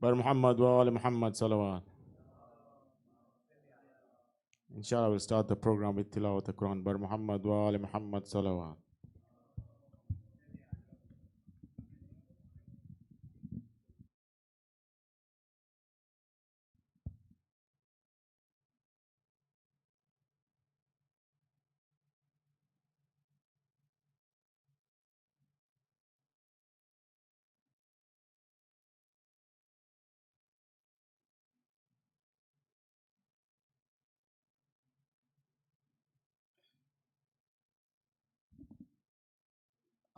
بر Muhammad wa Ali Muhammad salawat. Inshallah, we'll start the program with tilawat al-Quran. Bar Muhammad wa Ali Muhammad salawat.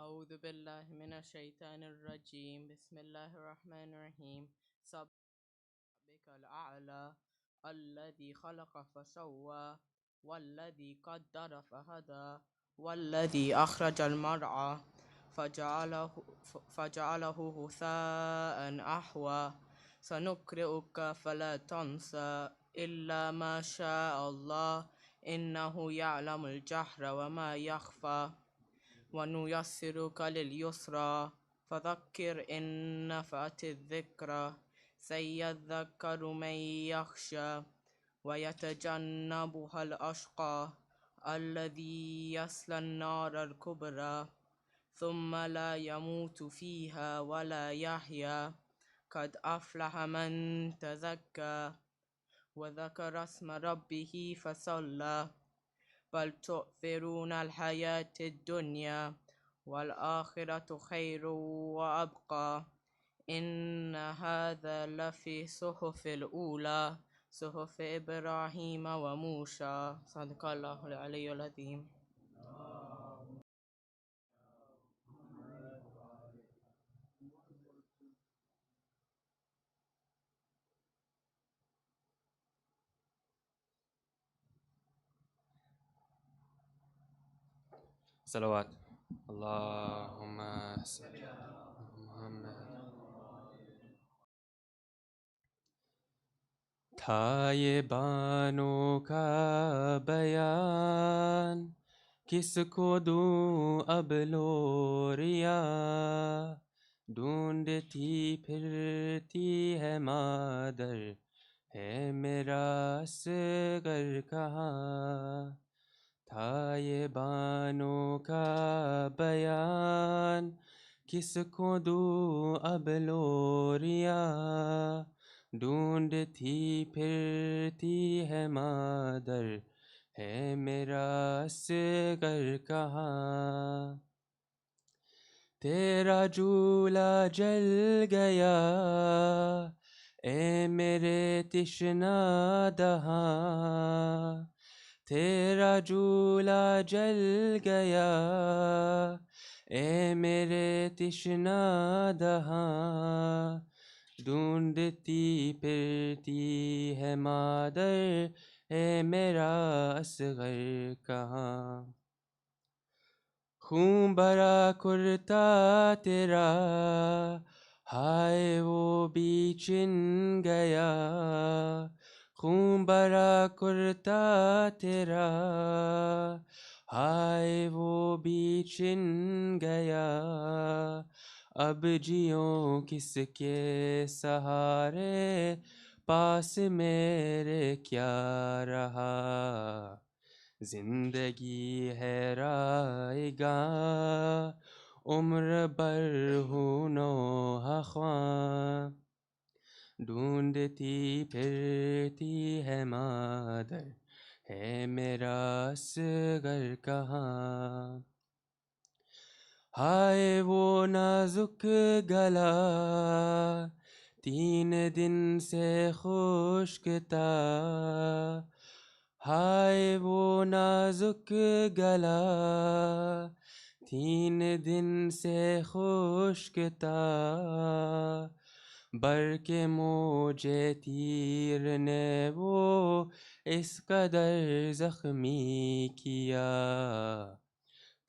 أعوذ بالله من الشيطان الرجيم بسم الله الرحمن الرحيم سبح ربك الأعلى الذي خلق فسوى والذي قدر فهدى والذي أخرج المرعى فجعله غثاء أحوى سنقرئك فلا تنسى إلا ما شاء الله إنه يعلم الجهر وما يخفى ونيسرك لليسرى فذكر إن نفعت الذكرى سيذكر من يخشى ويتجنبها الأشقى الذي يصلى النار الكبرى ثم لا يموت فيها ولا يحيا قد أفلح من تزكى وذكر اسم ربه فصلى بل تؤثرون الحياة الدنيا والآخرة خير وأبقى إن هذا لفي صحف الأولى صحف إبراهيم وموسى صدق الله العلي العظيم. صلوات اللهم صل على محمد. تھا یہ بانوں کا بیان کس کو دوں اب لوریا ڈھونڈتی پھرتی ہے مادر ہے میرا اصغر کہاں تھا یہ بانوں کا بیان کس کو دوں اب لوریا ڈھونڈتی پھرتی ہے مادر ہے میرا اصغر کہاں تیرا جھولا جل گیا اے میرے تشنا دہاں تیرا جھولا جل گیا اے میرے تشنا دہاں ڈھونڈتی پھرتی ہے مادر اے میرا اصغر کہاں خون بھرا کرتا تیرا ہائے وہ بھی چن گیا خون بھرا کرتا تیرا ہائے وہ بھی چن گیا اب جیوں کس کے سہارے پاس میرے کیا رہا زندگی ہے رائیگاں عمر بھر ہوں نوحہ خواں ڈھونڈتی پھرتی ہے مادر ہے میرا اصغر کہاں ہائے وہ نازک گلا 3 دن سے خشک تھا ہائے وہ نازک گلا 3 دن سے خشک تھا بر کے موجے تیر نے وہ اس قدر زخمی کیا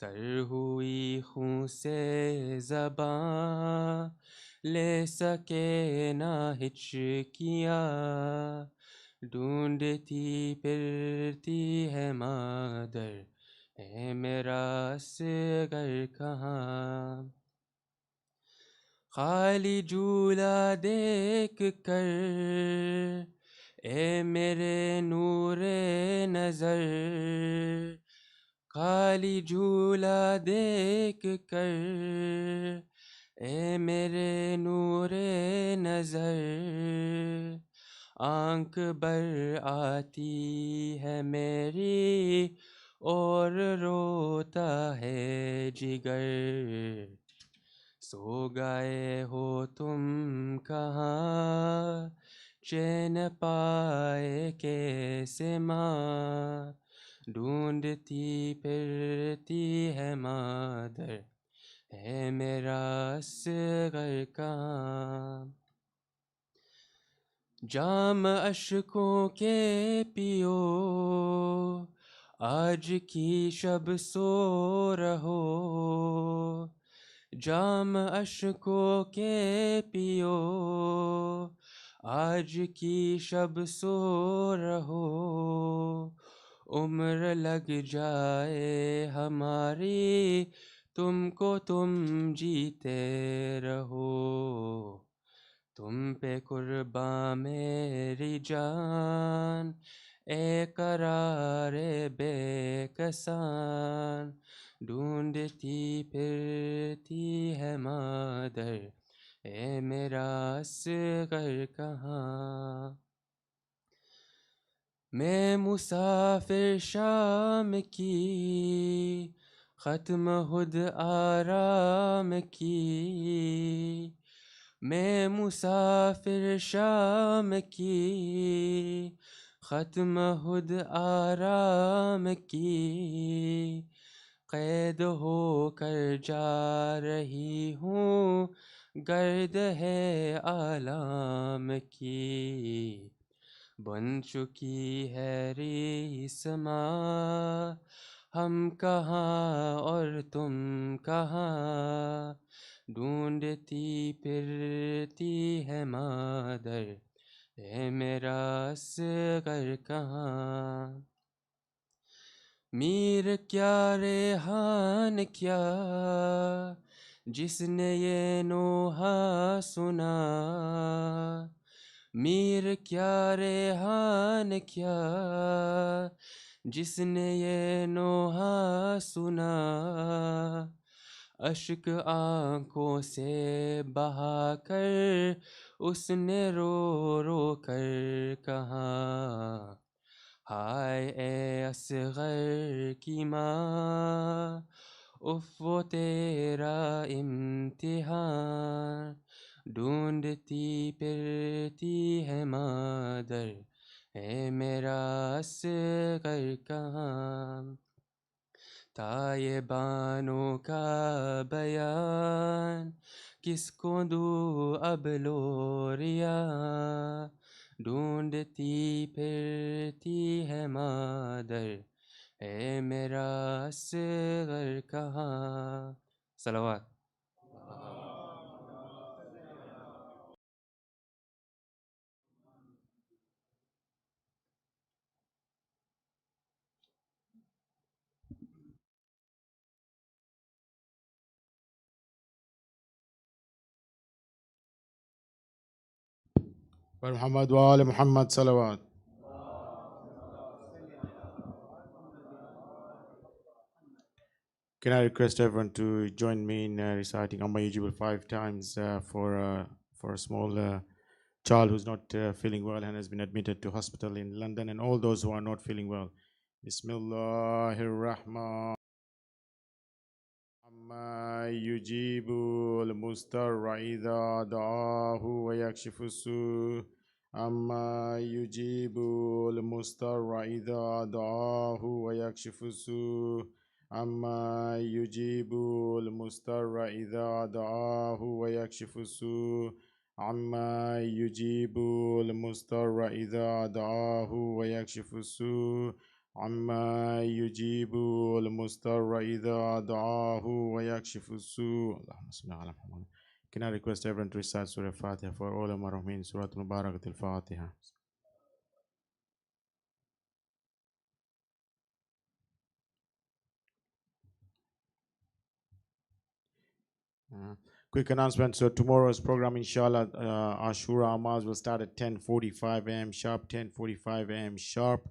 تر ہوئی خون سے زباں لے سکے نہ ہچکیاں ڈھونڈتی پھرتی ہے مادر اے میرا اصغر کہاں خالی جھولا دیکھ کر اے میرے نور نظر، خالی جھولا دیکھ کر اے میرے نور نظر، آنکھ بر آتی ہے میری اور روتا ہے جگر، سو گئے ہو تم کہاں، چین پائے کیسے ماں، ڈھونڈتی پھرتی ہے مادر، ہے میرا اصغر کہاں، جام اشکوں کے پیو آج کی شب سو رہو، جام اشکوں کے پیو آج کی شب سو رہو، عمر لگ جائے ہماری تم کو تم جیتے رہو، تم پہ قربان میری جان اے قرار بے کسان، ڈھونڈتی پھرتی ہے مادر، اے میرا اصغر کہاں، میں مسافر شام کی ختم ہد آرام کی، میں مسافر شام کی ختم ہد آرام کی، قید ہو کر جا رہی ہوں گرد ہے آلام کی، بن چکی ہے ریس ماں ہم کہاں اور تم کہاں، ڈھونڈتی پھرتی ہے مادر، اے میرا اصغر کہاں، میر کیا ریحان کیا جس نے یہ نوحہ سنا، میر کیا ریحان کیا جس نے یہ نوحہ سنا، اشک آنکھوں سے بہا کر اس نے رو رو کر کہا، ہائے اے اصغر کی ماں اف وہ تیرا امتحان، ڈھونڈتی پھرتی ہے مادر، اے میرا اصغر کہاں، تائبانوں کا بیان کس کو دوں اب لوریاں، ڈھونڈتی پھرتی ہے مادر، اے میرا اصغر کہاں، صلوات۔ Muhammad wa Ali Muhammad salawat. Can I request everyone to join me in reciting Amma Yujibul 5 times for a small child who's not feeling well and has been admitted to hospital in London, and all those who are not feeling well. Bismillahir Rahman. Amma yujibu al-mustarra idha da'ahu wa yakshifu su. Amma yujibu al-mustarra idha da'ahu wa yakshifu su. Amma yujibu al-mustarra idha da'ahu wa yakshifu su. Amma yujibu al-mustarra idha da'ahu wa yakshifu su. عما يجيب المضطر إذا دعاه ويكشف السوء. اللهم صل على محمد. Can I request everyone to recite Surah Fatiha for all of Marahmin, Surah Mubarak al-Fatiha. quick announcement. So tomorrow's program, inshallah, Ashura Amaz will start at 10:45 a.m. sharp. 10:45 a.m. sharp.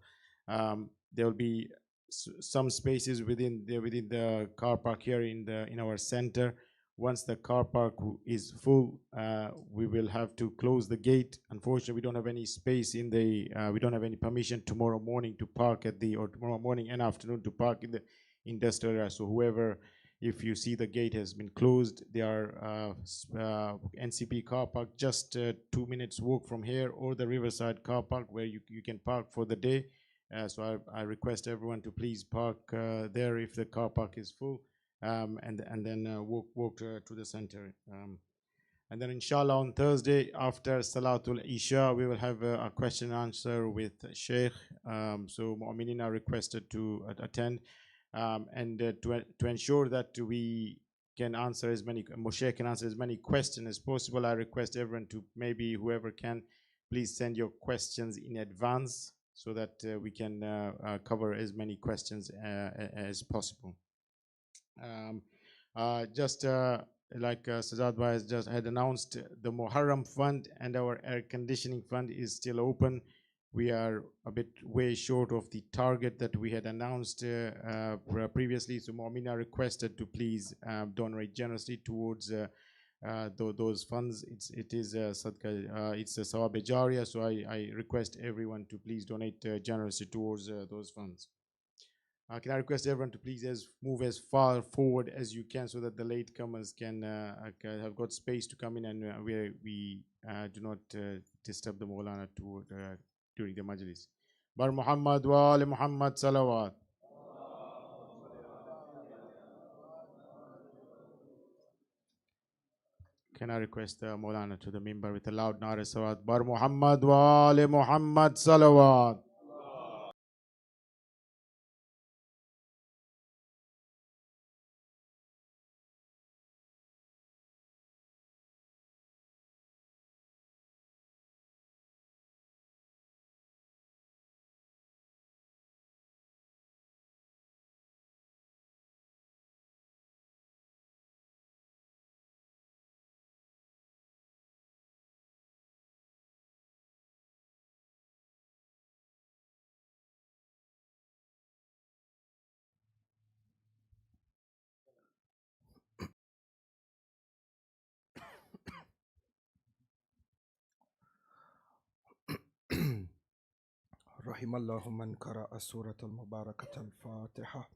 There will be some spaces within the car park here in our center. Once the car park is full, we will have to close the gate. Unfortunately, we don't have any space in the. We don't have any permission tomorrow morning to park or tomorrow morning and afternoon to park in the industrial area. So whoever, if you see the gate has been closed, there are NCP car park just 2 minutes walk from here, or the Riverside car park where you can park for the day. So I request everyone to please park there if the car park is full. And then walk to the center. And then inshallah on Thursday after Salatul Isha, we will have a question and answer with Sheikh. So Mu'minin are requested to attend. And to ensure that we can answer Sheikh can answer as many questions as possible, I request everyone to, maybe whoever can, please send your questions in advance so that we can cover as many questions as possible. Like Sajad Bhai has just had announced, the Muharram fund and our air conditioning fund is still open. We are a bit way short of the target that we had announced previously. So Mu'mina requested to please donate generously towards those funds. It is sadqa, it's a sawab jariya. So I request everyone to please donate generously towards those funds. Can I request everyone to please move as far forward as you can so that the latecomers can have got space to come in, and we do not disturb the Maulana during the Majlis. Bar Muhammad wa Ali Muhammad salawat. Can I request the Maulana to the member with a loud nara salawat? Bar Muhammad wa Ali Muhammad salawat. رحم الله من قرأ سورة المباركة الفاتحة.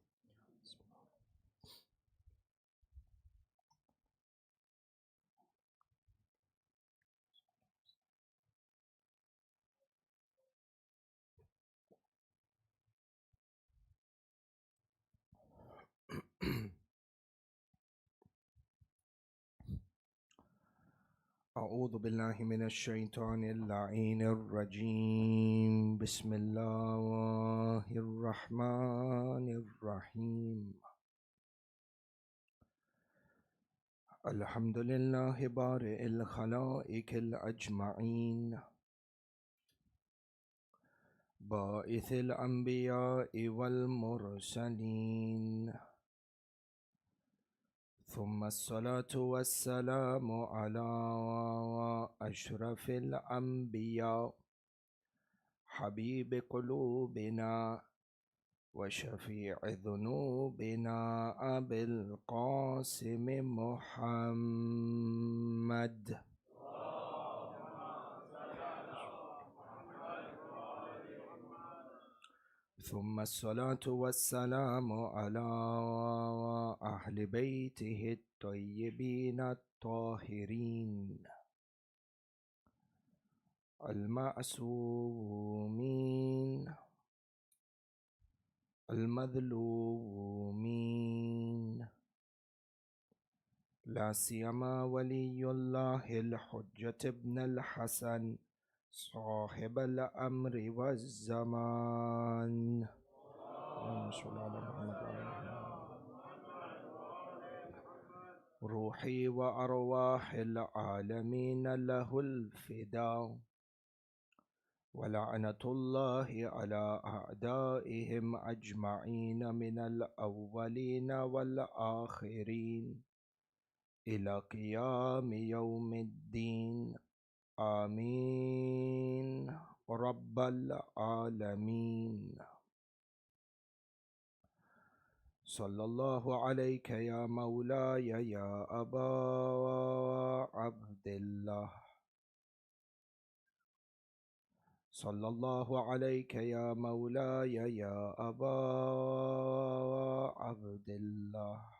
أعوذ بالله من الشيطان اللعين الرجيم. بسم الله الرحمن الرحيم. الحمد لله بارئ الخلائق الأجمعين، باعث الأنبياء والمرسلين، ثم الصلاة والسلام على أشرف الأنبياء، حبيب قلوبنا وشفيع ذنوبنا، أبي القاسم محمد. ثم الصلاة والسلام على أهل بيته الطيبين الطاهرين المعصومين المظلومين، لا سيما ولي الله الحجة ابن الحسن صاحب الأمر والزمان. روحي وأرواح العالمين له الفداء، ولعنة الله على أعدائهم أجمعين من الأولين والآخرين إلى قيام يوم الدين. آمين رب العالمين. صلى الله عليك يا مولاي يا أبا عبد الله. صلى الله عليك يا مولاي يا أبا عبد الله.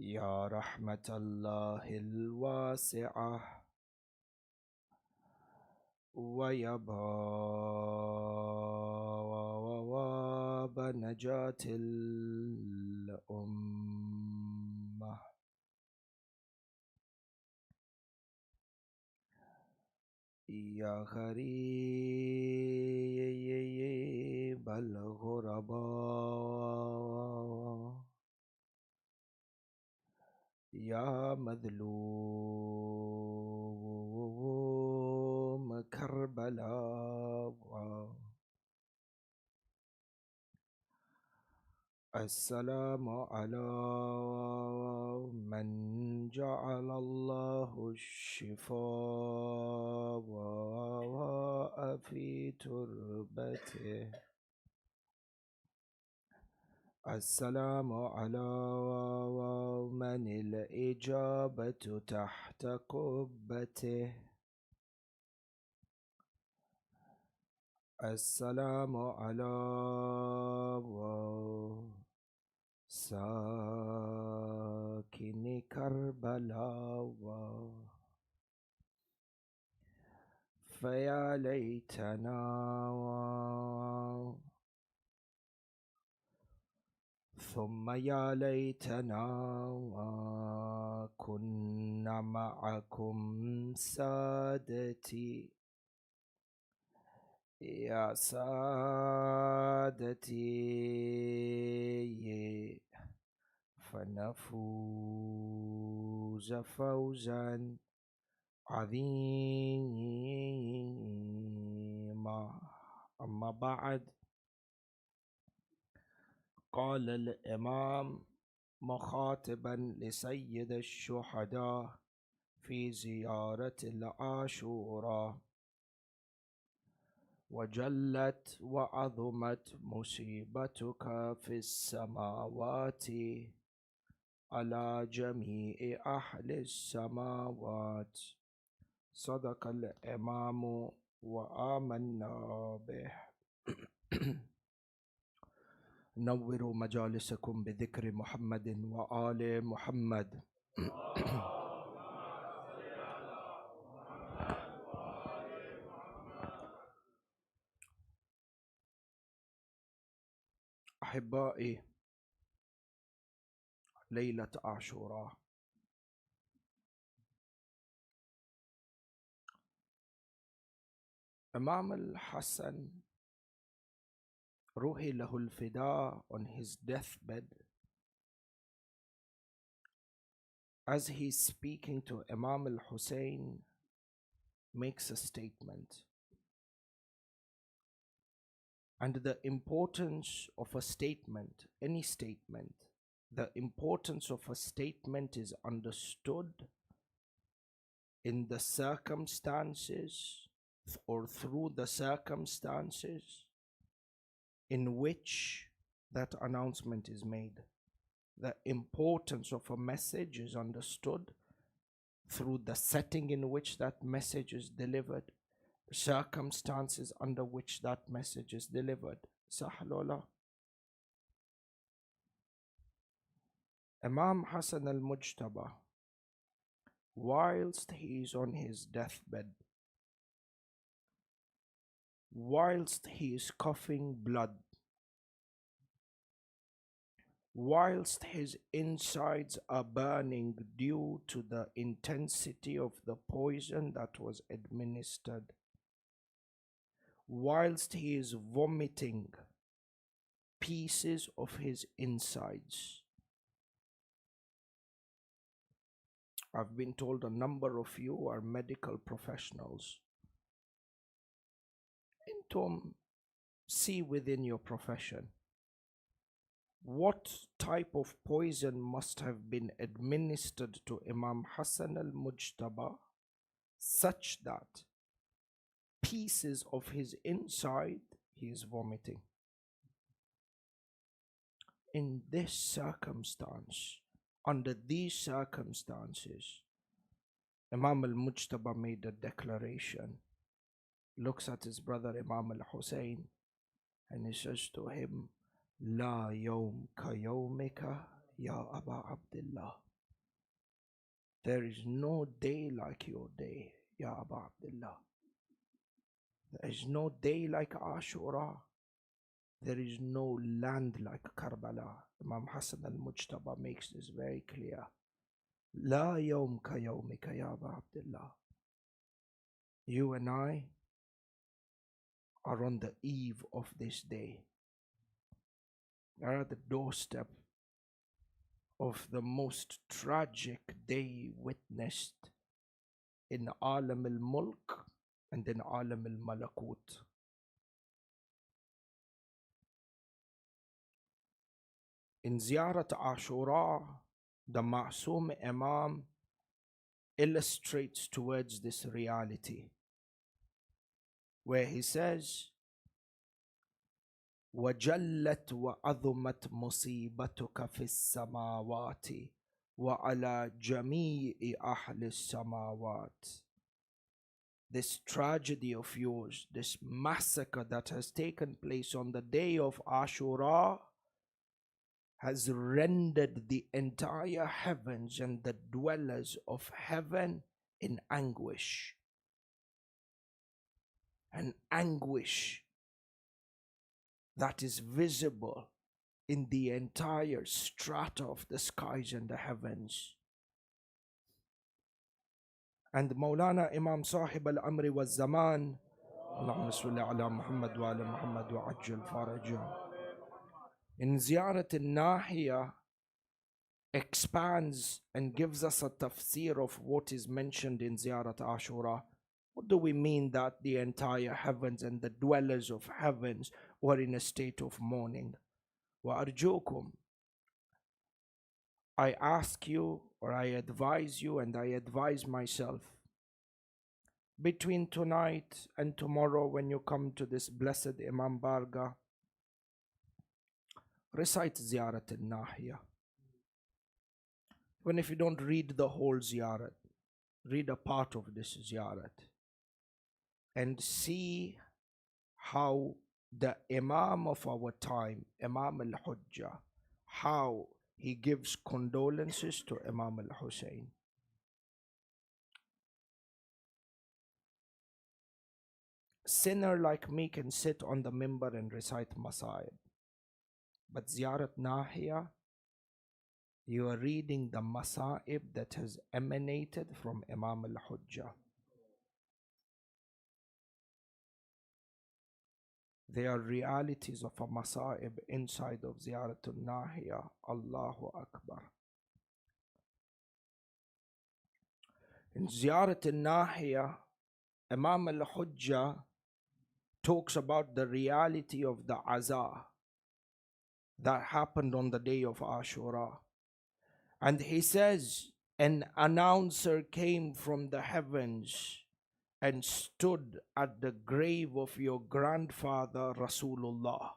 يا رحمة الله الواسعة ويا باب نجاة الأمة. يا غريب الغرباء. يا مظلوم كربلاء. السلام على من جعل الله الشفاء في تربته. السلام على من الإجابة تحت قبته. السلام على ساكن كربلاء. فيا ليتنا ثم يا ليتنا كنا معكم سادتي. يا سادتي فنفوز فوزا عظيما. أما بعد، قال الإمام مخاطبا لسيد الشهداء في زيارة العاشوراء: وجلت وعظمت مصيبتك في السماوات على جميع أهل السماوات. صدق الإمام وآمنا به. نوروا مجالسكم بذكر محمد وآل محمد. أحبائي، ليلة عاشوراء إمام الحسن روحي له الفداء on his deathbed, as he's speaking to Imam al-Hussein, makes a statement. And the importance of a statement, any statement, the importance of a statement is understood in the circumstances or through the circumstances in which that announcement is made. The importance of a message is understood through the setting in which that message is delivered, circumstances under which that message is delivered. Sahlola. Imam Hassan al-Mujtaba, whilst he is on his deathbed, whilst he is coughing blood, whilst his insides are burning due to the intensity of the poison that was administered, whilst he is vomiting pieces of his insides. I've been told a number of you are medical professionals. Intom, see within your profession. what type of poison must have been administered to Imam Hassan al-Mujtaba such that pieces of his inside he is vomiting. In this circumstance, under these circumstances, Imam al-Mujtaba made a declaration, looks at his brother Imam al-Hussein, and he says to him, La yawm ka yawmika ya Aba Abdullah. There is no day like your day, Ya Aba Abdullah. There is no day like Ashura. There is no land like Karbala. Imam Hassan al-Mujtaba makes this very clear. La yawm ka yawmika ya Aba Abdullah. You and I are on the eve of this day. We are at the doorstep of the most tragic day witnessed in Alam al-Mulk and in Alam al-Malakut. In Ziyarat Ashura, the Ma'soom Imam illustrates towards this reality, where he says, وَجَلَّتْ وَعَظُمَتْ مُصِيبَتُكَ فِي السَّمَاوَاتِ وَعَلَى جَمِيعِ أَهْلِ السَّمَاوَاتِ. This tragedy of yours, this massacre that has taken place on the day of Ashura, has rendered the entire heavens and the dwellers of heaven in anguish. An anguish that is visible in the entire strata of the skies and the heavens. And Maulana Imam Sahib al-Amri wa Zaman, Allahumma salli ala Muhammad wa ala Muhammad wa ajjal farajah, in Ziyarat al-Nahiya expands and gives us a tafsir of what is mentioned in Ziyarat Ashura. What do we mean that the entire heavens and the dwellers of heavens were in a state of mourning? Wa arjukum, I ask you, or I advise you, and I advise myself, between tonight and tomorrow when you come to this blessed Imam Barga, recite Ziyarat al-Nahiya. Even if you don't read the whole Ziyarat, read a part of this Ziyarat and see how the Imam of our time, Imam al-Hujjah, how he gives condolences to Imam al-Hussein. Sinner like me can sit on the mimbar and recite Masa'ib. But Ziyarat Nahiya, you are reading the Masa'ib that has emanated from Imam al-Hujjah. They are realities of a Masa'ib inside of Ziyarat al-Nahiya. Allahu Akbar. In Ziyarat al-Nahiya, Imam al-Hujjah talks about the reality of the Azah that happened on the day of Ashura. And he says, an announcer came from the heavens and stood at the grave of your grandfather Rasulullah.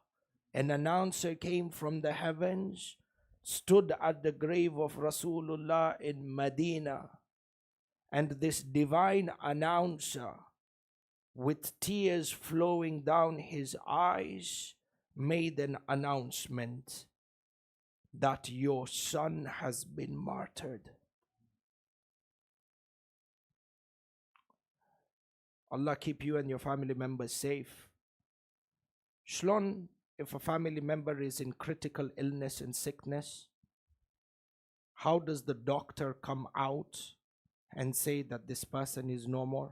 An announcer came from the heavens, stood at the grave of Rasulullah in Medina. And this divine announcer, with tears flowing down his eyes, made an announcement that your son has been martyred. Allah keep you and your family members safe. Shlon, if a family member is in critical illness and sickness, how does the doctor come out and say that this person is no more?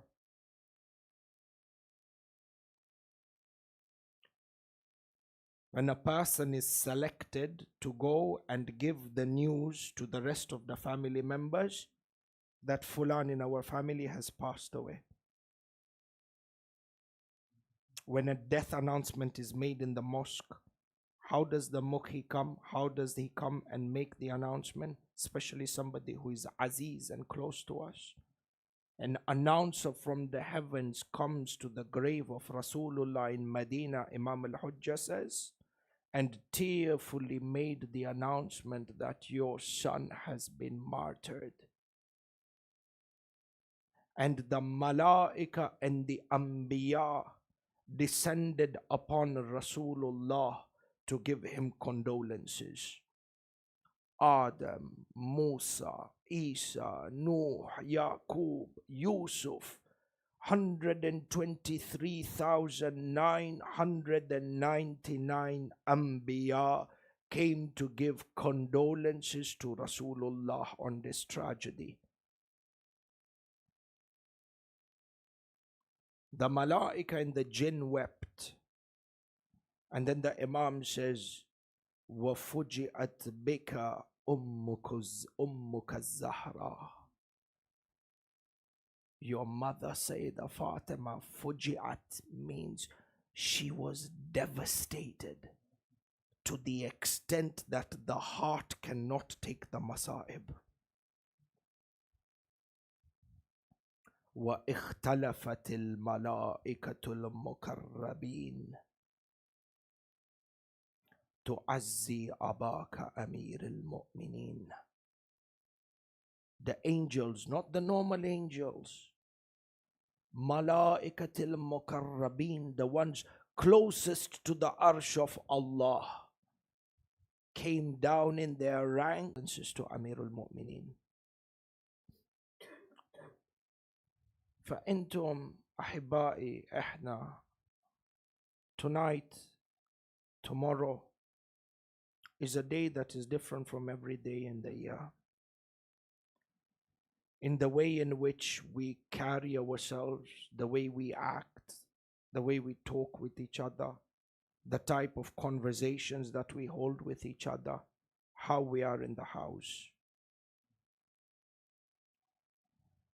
When a person is selected to go and give the news to the rest of the family members that Fulan in our family has passed away. When a death announcement is made in the mosque, How does the Mukhi come? How does he come and make the announcement? Especially somebody who is Aziz and close to us. An announcer from the heavens comes to the grave of Rasulullah in Medina, Imam al-Hujjah says, and tearfully made the announcement that your son has been martyred. And the Malaika and the Anbiya descended upon Rasulullah to give him condolences. Adam, Musa, Isa, Nuh, Yaqub, Yusuf, 123,999 Anbiya came to give condolences to Rasulullah on this tragedy. The Malaika and the Jinn wept. And then the Imam says, وَفُجِئَتْ بِكَ أُمُّكَ الزَّهْرَى. Your mother, Sayyidah Fatima, fuji'at means she was devastated to the extent that the heart cannot take the masa'ib. وَإِخْتَلَفَتِ الْمَلَائِكَةُ الْمُقَرَّبِينَ تُعَزِّي أَبَاكَ أَمِيرِ الْمُؤْمِنِينَ. The angels, not the normal angels. Malaikatil Mukarrabin, the ones closest to the arsh of Allah, came down in their ranks to Amirul Mu'mineen. فأنتم أحبائي إحنا, tonight, tomorrow is a day that is different from every day in the year. In the way in which we carry ourselves, the way we act, the way we talk with each other, the type of conversations that we hold with each other, how we are in the house.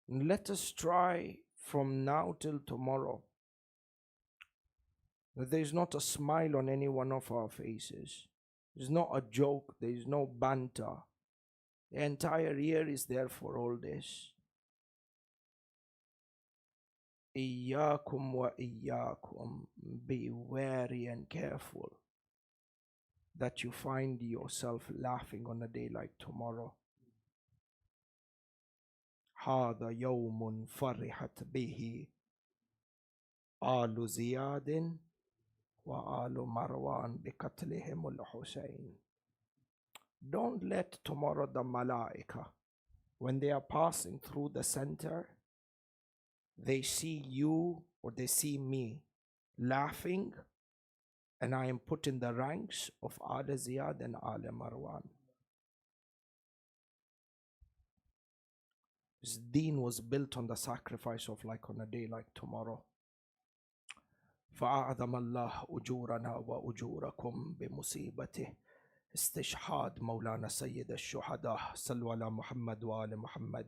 And let us try from now till tomorrow that there is not a smile on any one of our faces. There is not a joke, there is no banter. The entire year is there for all this. Iyyakum wa iyyakum. Be wary and careful that you find yourself laughing on a day like tomorrow. هذا يوم فرحت به آل زياد وآل مروان بقتلهم الحسين. Don't let tomorrow the Malaika, when they are passing through the center, they see you or they see me laughing, and I am put in the ranks of Al Ziyad and Al Marwan. This deen was built on the sacrifice of like on a day like tomorrow. فأعظم الله أجورنا وأجوركم بمصيبته استشهاد مولانا سيد الشهداء. صلوا على محمد وآل محمد.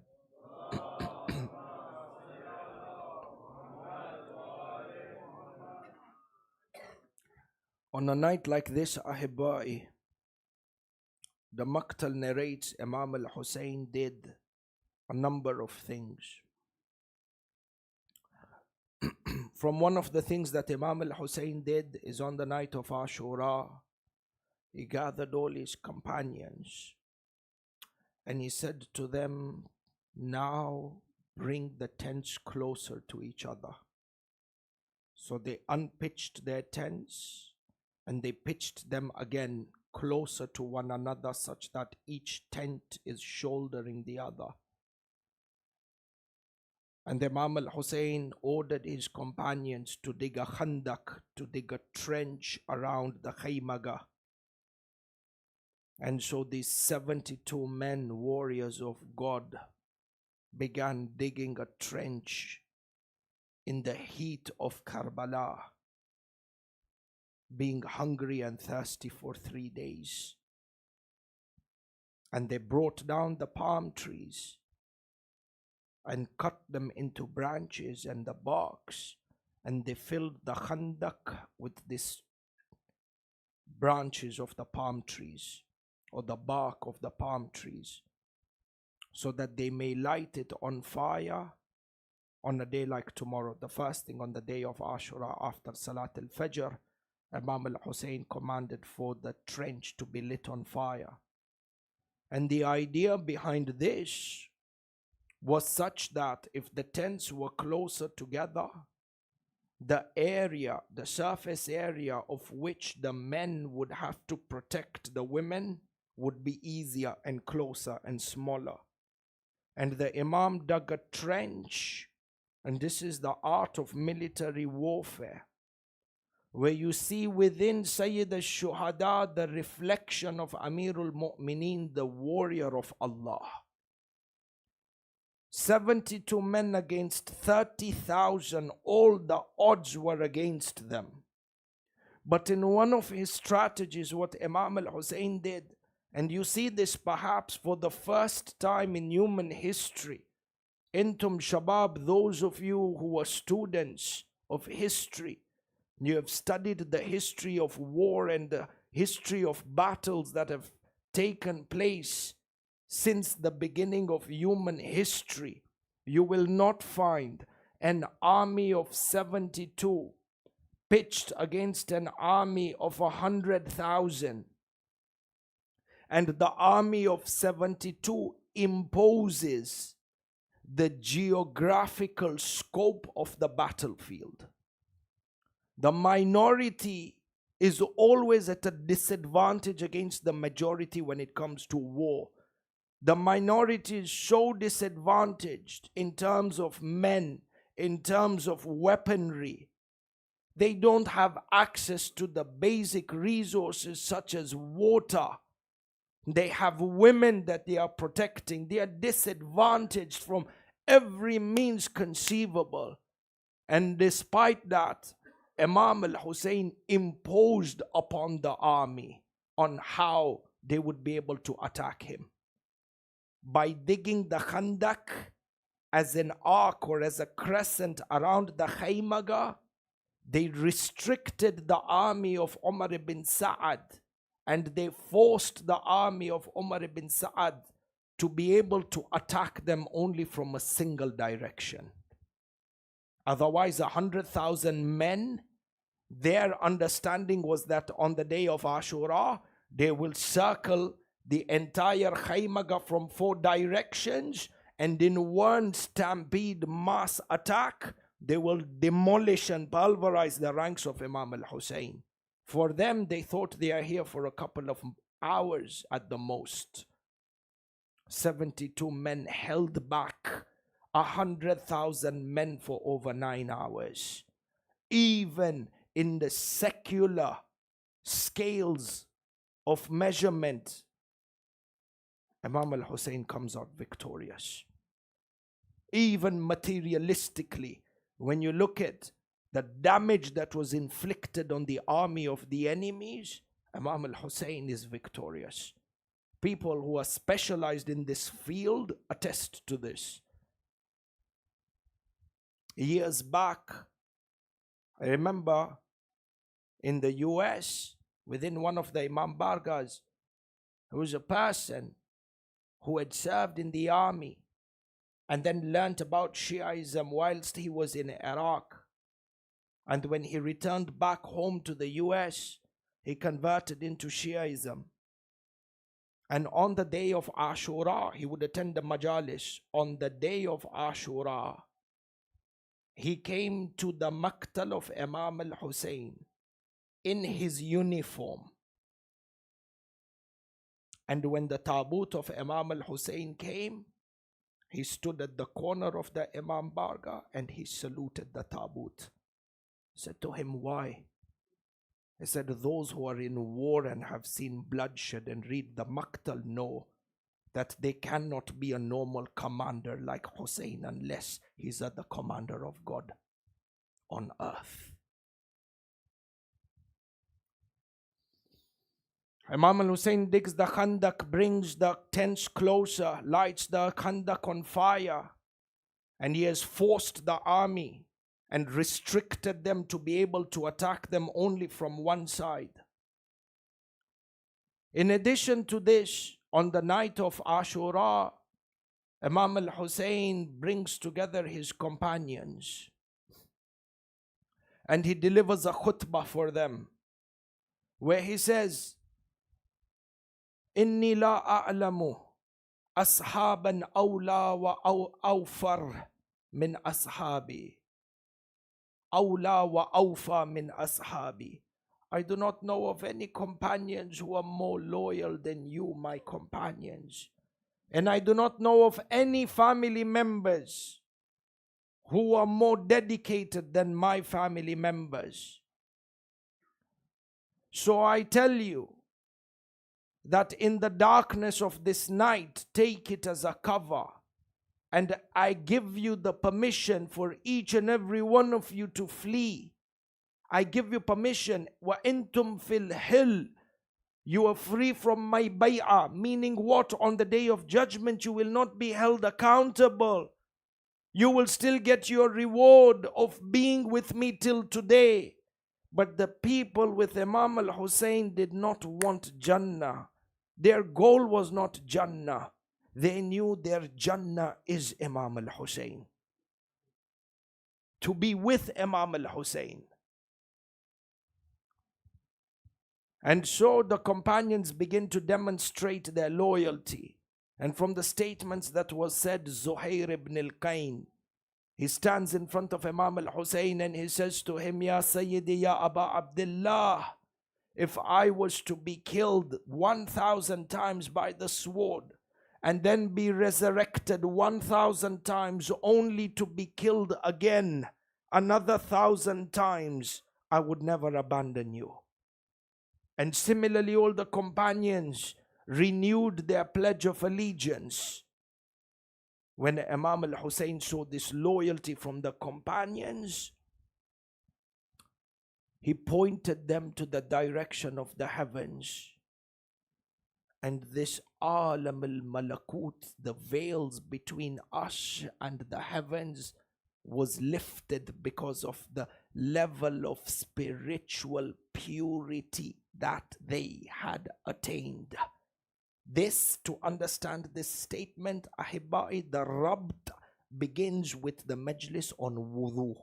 On a night like this, Ahibai, the Maqtal narrates Imam al-Hussein did a number of things. From one of the things that Imam al-Hussein did is on the night of Ashura, he gathered all his companions and he said to them, now bring the tents closer to each other. So they unpitched their tents and they pitched them again closer to one another such that each tent is shouldering the other. And Imam al-Hussein ordered his companions to dig a khandak, to dig a trench around the khaymaga. And so these 72 men, warriors of God, began digging a trench in the heat of Karbala, being hungry and thirsty for 3 days. And they brought down the palm trees and cut them into branches and the barks, and they filled the khandak with this branches of the palm trees or the bark of the palm trees, so that they may light it on fire on a day like tomorrow. The first thing on the day of Ashura after Salat al-Fajr, Imam al-Hussein commanded for the trench to be lit on fire. And the idea behind this was such that if the tents were closer together, the area, the surface area of which the men would have to protect the women would be easier and closer and smaller. And the Imam dug a trench, and this is the art of military warfare, where you see within Sayyid al-Shuhada the reflection of Amirul Mu'mineen, the warrior of Allah. 72 men against 30,000, all the odds were against them. But in one of his strategies, what Imam al-Hussein did, and you see this perhaps for the first time in human history, Intum Shabab, those of you who are students of history, you have studied the history of war and the history of battles that have taken place since the beginning of human history. You will not find an army of 72 pitched against an army of 100,000. And the army of 72 imposes the geographical scope of the battlefield. The minority is always at a disadvantage against the majority when it comes to war. The minority is so disadvantaged in terms of men, in terms of weaponry. They don't have access to the basic resources such as water. They have women that they are protecting. They are disadvantaged from every means conceivable. And despite that, Imam al-Hussein imposed upon the army on how they would be able to attack him. By digging the Khandak as an arc or as a crescent around the Khaymaga, they restricted the army of Umar ibn Sa'ad, and they forced the army of Umar ibn Sa'ad to be able to attack them only from a single direction. Otherwise, 100,000 men, their understanding was that on the day of Ashura, they will circle the entire Khaymaga from 4 directions, and in one stampede mass attack, they will demolish and pulverize the ranks of Imam al-Hussein. For them, they thought they are here for a couple of hours at the most. 72 men held back 100,000 men for over 9 hours. Even in the secular scales of measurement, Imam al-Hussein comes out victorious. Even materialistically, when you look at the damage that was inflicted on the army of the enemies, Imam al-Hussein is victorious. People who are specialized in this field attest to this. Years back, I remember in the US, within one of the Imam Bargas, there was a person who had served in the army and then learnt about Shiaism whilst he was in Iraq. And when he returned back home to the US, he converted into Shiaism. And on the day of Ashura, he would attend the Majlis. On the day of Ashura, he came to the Maqtal of Imam al-Hussein in his uniform. And when the Taboot of Imam al-Hussein came, he stood at the corner of the Imam Barga and he saluted the Taboot. Said to him, why? He said, those who are in war and have seen bloodshed and read the Maqtal know that they cannot be a normal commander like Hussein unless he's the commander of God on earth. Imam al-Hussein digs the Khandak, brings the tents closer, lights the Khandak on fire, and he has forced the army and restricted them to be able to attack them only from one side. In addition to this, on the night of Ashura, Imam al-Hussein brings together his companions and he delivers a khutbah for them where he says, Inni la a'lamu ashaban awla wa awfar min ashabi. Awla wa awfa min ashabi. I do not know of any companions who are more loyal than you, my companions. And I do not know of any family members who are more dedicated than my family members. So I tell you that in the darkness of this night, take it as a cover. And I give you the permission for each and every one of you to flee. I give you permission. وَإِنْتُمْ فِي الْحِلِّ. You are free from my bay'ah. Meaning what? On the day of judgment, you will not be held accountable. You will still get your reward of being with me till today. But the people with Imam al-Hussein did not want Jannah. Their goal was not Jannah. They knew their Jannah is Imam al-Hussein. To be with Imam al-Hussein. And so the companions begin to demonstrate their loyalty. And from the statements that was said, Zuhair ibn al-Qayn, he stands in front of Imam al-Hussein and he says to him, Ya Sayyidi, Ya Aba Abdullah, if I was to be killed 1,000 times by the sword and then be resurrected 1,000 times only to be killed again another 1,000 times, I would never abandon you. And similarly, all the companions renewed their pledge of allegiance. When Imam al-Hussein saw this loyalty from the companions, he pointed them to the direction of the heavens. And this alam al-malakut, the veils between us and the heavens, was lifted because of the level of spiritual purity that they had attained. This, to understand this statement, Ahibai, the Rabt begins with the Majlis on wudu.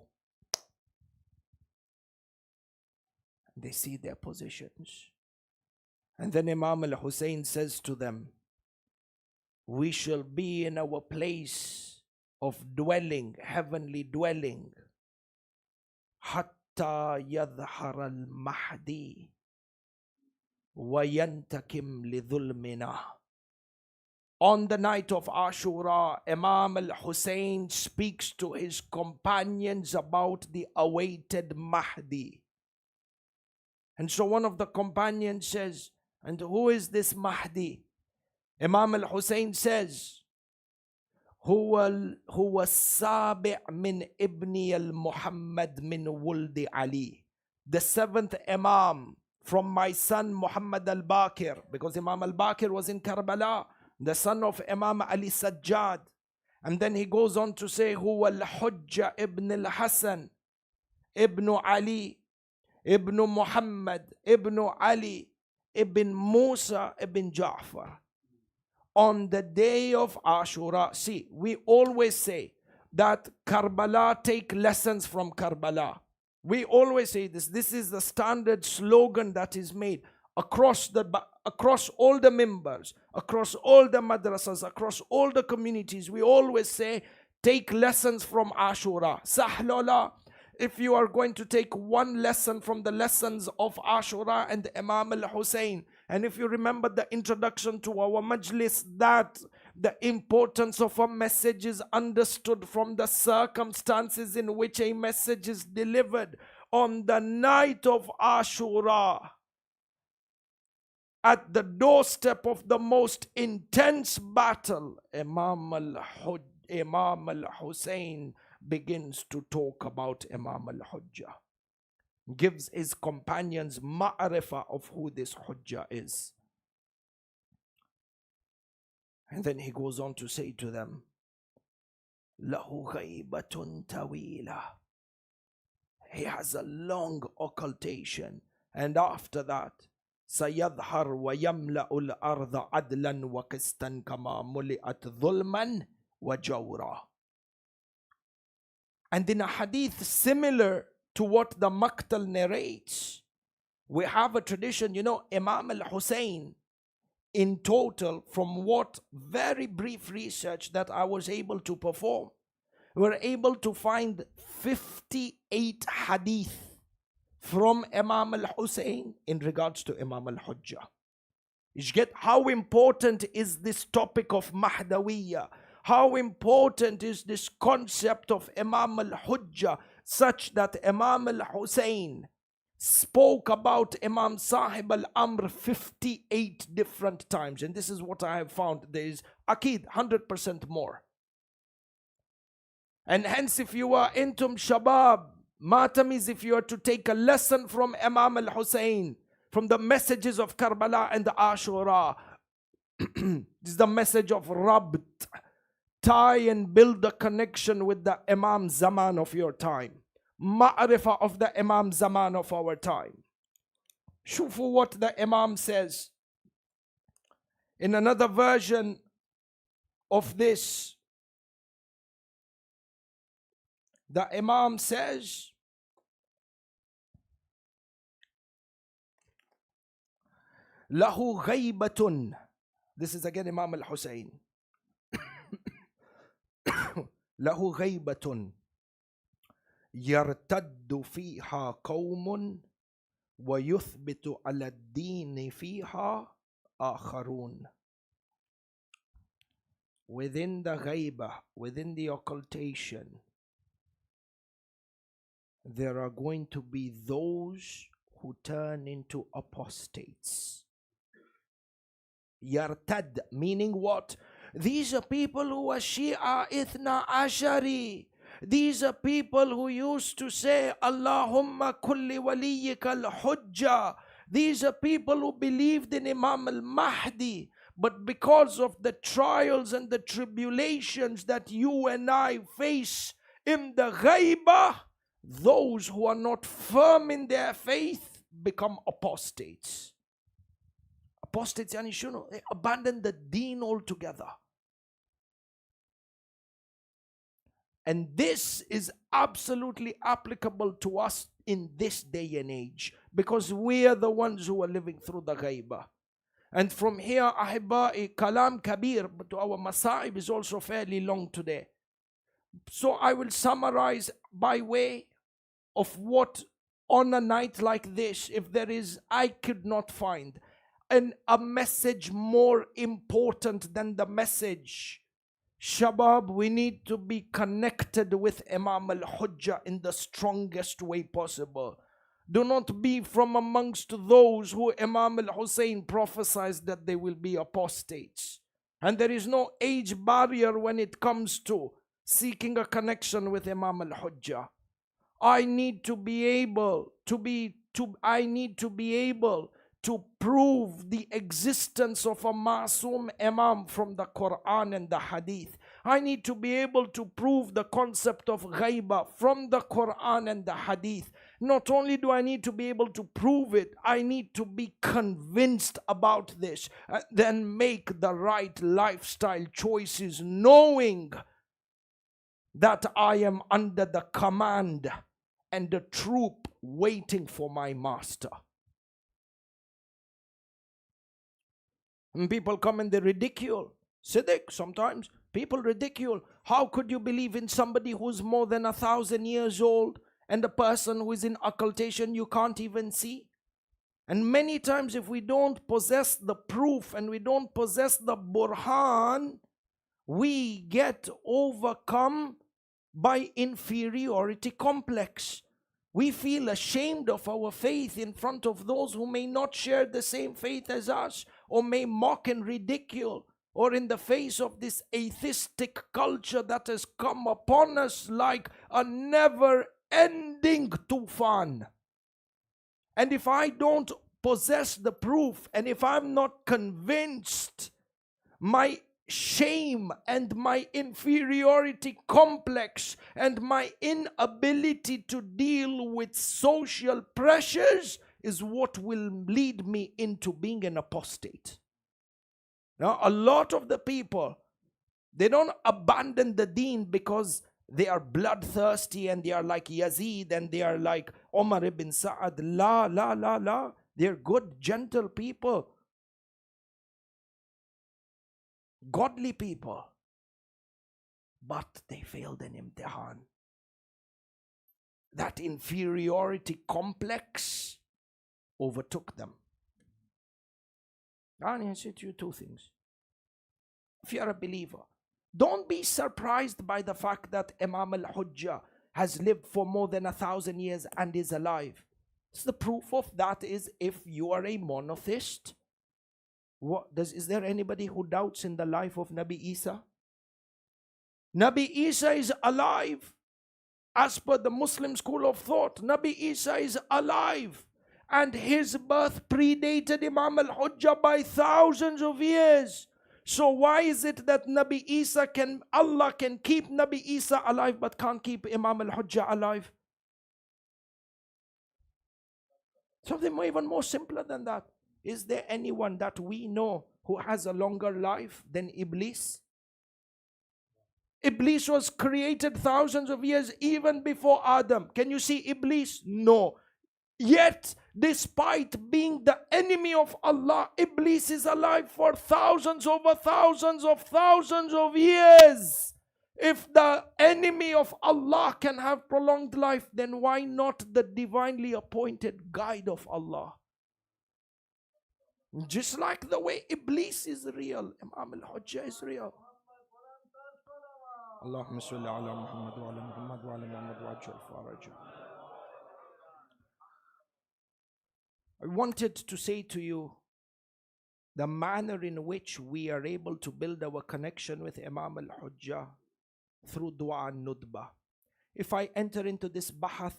They see their positions. And then Imam al-Hussein says to them, we shall be in our place of dwelling, heavenly dwelling, hatta yadhhar al-Mahdi wa yantakim lidhulmina. On the night of Ashura, Imam al-Hussein speaks to his companions about the awaited Mahdi. And so one of the companions says, and who is this Mahdi? Imam al-Hussein says, هو السابع من ابن المحمد من ولد Ali. The seventh Imam from my son Muhammad al-Baqir, because Imam al-Baqir was in Karbala, the son of Imam Ali Sajjad. And then he goes on to say, هو الحجة ibn al-Hasan ibn Ali ibn Muhammad ibn Ali ibn Musa ibn Ja'far. On the day of Ashura, see, we always say that Karbala take lessons from Karbala. We always say this. This is the standard slogan that is made across all the members, across all the madrasas, across all the communities. We always say, take lessons from Ashura. Sahlola. If you are going to take one lesson from the lessons of Ashura and Imam al-Hussein, and if you remember the introduction to our Majlis, that the importance of a message is understood from the circumstances in which a message is delivered. On the night of Ashura, at the doorstep of the most intense battle, Imam al-Hussein begins to talk about Imam al-Hujjah, gives his companions ma'rifah of who this Hujjah is. And then he goes on to say to them, lahu ghaybatun tawila. He has a long occultation. And after that, سيظهر ويملأ الأرض عدلا وقسطا كما ملئت ظلما وجورا. And in a hadith similar to what the Maqtal narrates, we have a tradition, Imam al-Hussein, in total, from what very brief research that I was able to perform, we're able to find 58 hadith from Imam al-Hussein in regards to Imam al-Hujjah. You get how important is this topic of Mahdawiyya, how important is this concept of Imam al-Hujjah, such that Imam al-Hussein spoke about Imam Sahib al-Amr 58 different times. And this is what I have found. There is Akid 100% more. And hence, if you are intum shabab, Matamis, if you are to take a lesson from Imam al-Hussein, from the messages of Karbala and the Ashura, this is the message of Rabt. Tie and build a connection with the Imam Zaman of your time. Ma'rifah of the Imam Zaman of our time. Shufu what the Imam says. In another version of this, the Imam says, Lahu ghaybatun. This is again Imam al-Hussein. Lahu ghaybatun. يرتد فيها قوم ويثبت على الدين فيها آخرون. Within the ghaibah, within the occultation, there are going to be those who turn into apostates. Yartad, meaning what? These are people who are Shia Ithna Ashari. These are people who used to say, Allahumma kulli waliyyika al-hujjah. These are people who believed in Imam al-Mahdi. But because of the trials and the tribulations that you and I face in the ghaibah, those who are not firm in their faith become apostates. Apostates, yani, they abandon the deen altogether. And this is absolutely applicable to us in this day and age, because we are the ones who are living through the ghaibah. And from here, Ahibba'i, Kalam Kabir, but to our Masa'ib is also fairly long today. So I will summarize by way of what on a night like this, if there is, I could not find a message more important than the message. Shabab, we need to be connected with Imam al-Hujjah in the strongest way possible. Do not be from amongst those who Imam al-Hussein prophesies that they will be apostates. And there is no age barrier when it comes to seeking a connection with Imam al-Hujjah. I need to be able to prove the existence of a Masoom Imam from the Quran and the Hadith. I need to be able to prove the concept of ghaibah from the Quran and the Hadith. Not only do I need to be able to prove it, I need to be convinced about this, and then make the right lifestyle choices, knowing that I am under the command and the troop waiting for my master. And people come and they ridicule. Siddiq, sometimes people ridicule. How could you believe in somebody who's more than 1,000 years old and a person who is in occultation you can't even see? And many times if we don't possess the proof and we don't possess the burhan, we get overcome by inferiority complex. We feel ashamed of our faith in front of those who may not share the same faith as us, or may mock and ridicule, or in the face of this atheistic culture that has come upon us like a never-ending tufan. And if I don't possess the proof, and if I'm not convinced, my shame and my inferiority complex and my inability to deal with social pressures is what will lead me into being an apostate. Now, a lot of the people, they don't abandon the deen because they are bloodthirsty and they are like Yazid and they are like Omar ibn Sa'ad. La, la, la, la. They're good, gentle people. Godly people. But they failed in imtihan. That inferiority complex overtook them. I need to say to you two things. If you are a believer, don't be surprised by the fact that Imam al-Hujjah has lived for more than 1,000 years and is alive. So the proof of that is if you are a monotheist. Is there anybody who doubts in the life of Nabi Isa? Nabi Isa is alive. As per the Muslim school of thought, Nabi Isa is alive. And his birth predated Imam al-Hujjah by thousands of years. So why is it that Allah can keep Nabi Isa alive but can't keep Imam al-Hujjah alive? Something even more simpler than that. Is there anyone that we know who has a longer life than Iblis? Iblis was created thousands of years even before Adam. Can you see Iblis? No. Yet, despite being the enemy of Allah, Iblis is alive for thousands of years. If the enemy of Allah can have prolonged life, then why not the divinely appointed guide of Allah? Just like the way Iblis is real, Imam al-Hujjah is real. Allahumma salli ala Muhammad wa ala Muhammad wa ala Muhammad wa ajal faraj. I wanted to say to you the manner in which we are able to build our connection with Imam al-Hujjah through dua and nudbah. If I enter into this bahath,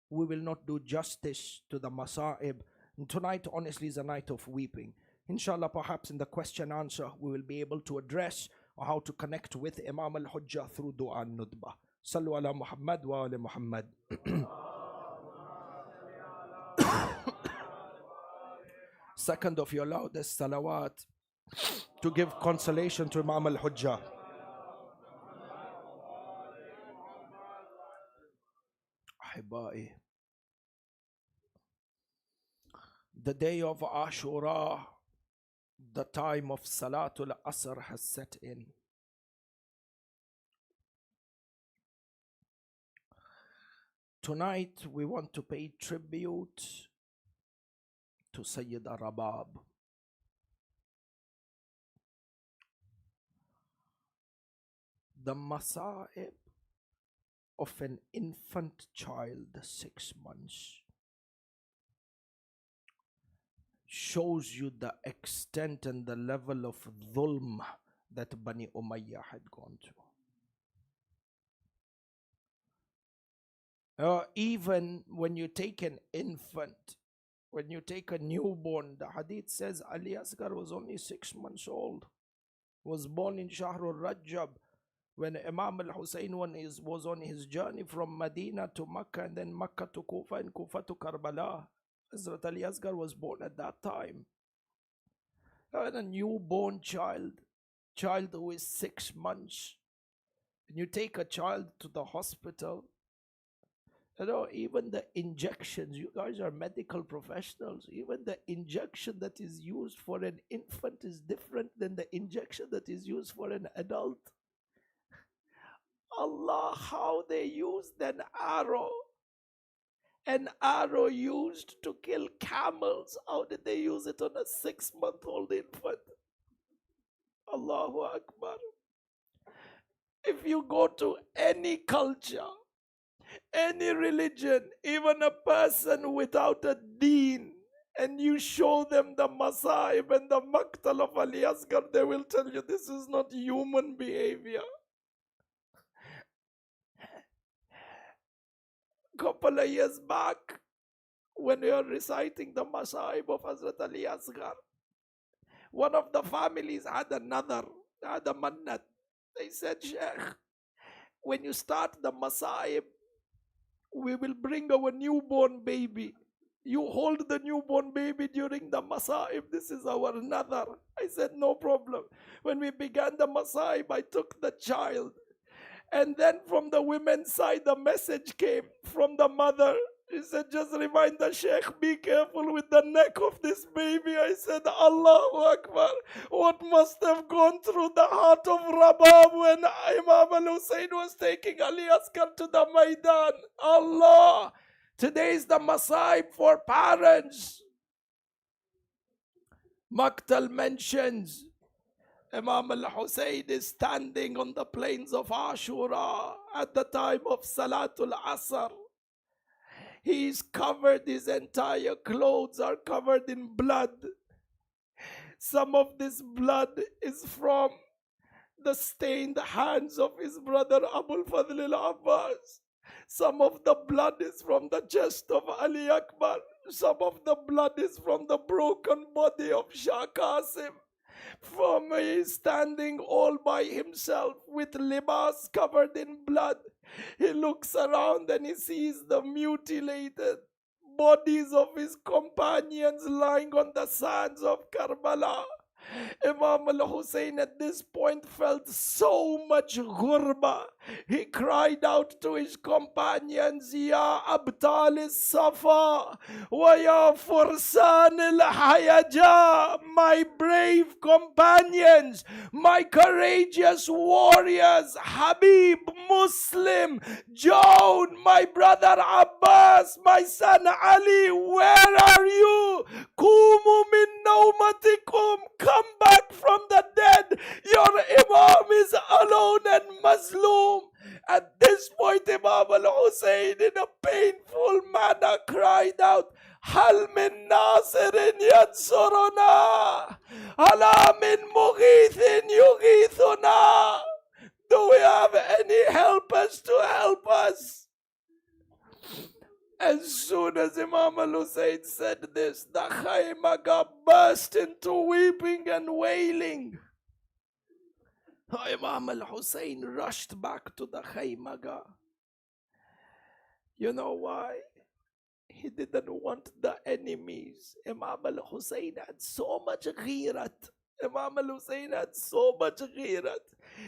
we will not do justice to the masa'ib. And tonight, honestly, is a night of weeping. Inshallah, perhaps in the question answer, we will be able to address how to connect with Imam al-Hujjah through dua and nudbah. Sallu ala Muhammad wa ala Muhammad. Second of your loudest salawat to give consolation to Imam al-Hujjah. Ahibai. The day of Ashura, the time of Salatul Asr has set in. Tonight we want to pay tribute to Sayyid Rabab. The masa'ib of an infant child, 6 months, shows you the extent and the level of dhulm that Bani Umayyah had gone to. Even when you take an infant, when you take a newborn, the hadith says Ali Asghar was only 6 months old, was born in Shahrul Rajab, when Imam al-Hussein was on his journey from Medina to Makkah and then Makkah to Kufa and Kufa to Karbala. Hazrat Ali Asghar was born at that time. And a newborn child who is 6 months. When you take a child to the hospital, even the injections, you guys are medical professionals, even the injection that is used for an infant is different than the injection that is used for an adult. Allah, how they used an arrow used to kill camels. How did they use it on a 6-month-old infant? Allahu Akbar. If you go to any culture, any religion, even a person without a deen, and you show them the masa'ib and the maqtal of Ali Asghar, they will tell you this is not human behavior. Couple of years back, when we were reciting the masa'ib of Hazrat Ali Asghar, one of the families had a mannat. They said, Sheikh, when you start the masa'ib, we will bring our newborn baby. You hold the newborn baby during the Masaib. This is our nadar. I said, no problem. When we began the Masaib, I took the child. And then from the women's side, the message came from the mother. She said, just remind the Sheikh, be careful with the neck of this baby. I said, Allahu Akbar. What must have gone through the heart of Rabab when Imam al-Hussein was taking Ali Asghar to the Maidan? Allah. Today is the Masaib for parents. Maktal mentions Imam al-Hussein is standing on the plains of Ashura at the time of Salatul Asr. He is covered, his entire clothes are covered in blood. Some of this blood is from the stained hands of his brother Abul Fadl al-Abbas. Some of the blood is from the chest of Ali Akbar. Some of the blood is from the broken body of Shah Qasim. From he standing all by himself with libas covered in blood. He looks around and he sees the mutilated bodies of his companions lying on the sands of Karbala. Imam al-Hussein at this point felt so much ghurba. He cried out to his companions, Ya Abtal al-Safa, wa ya Fursan al-Hayaja, my brave companions, my courageous warriors, Habib, Muslim, Joan, my brother Abbas, my son Ali, where are you? Kumu min nawmatikum, come back from the dead. Your Imam is alone and Mazloom. At this point, Imam al-Hussein in a painful manner cried out, Hal min nasirin yansuruna, Hala min mughithin yughithuna. Do we have any helpers to help us? As soon as Imam al-Hussein said this, the Khaymaga burst into weeping and wailing. Imam al-Hussein rushed back to the Khaymaga. You know why? He didn't want the enemies. Imam al-Hussein had so much ghirat. Imam al-Hussein had so much ghirat.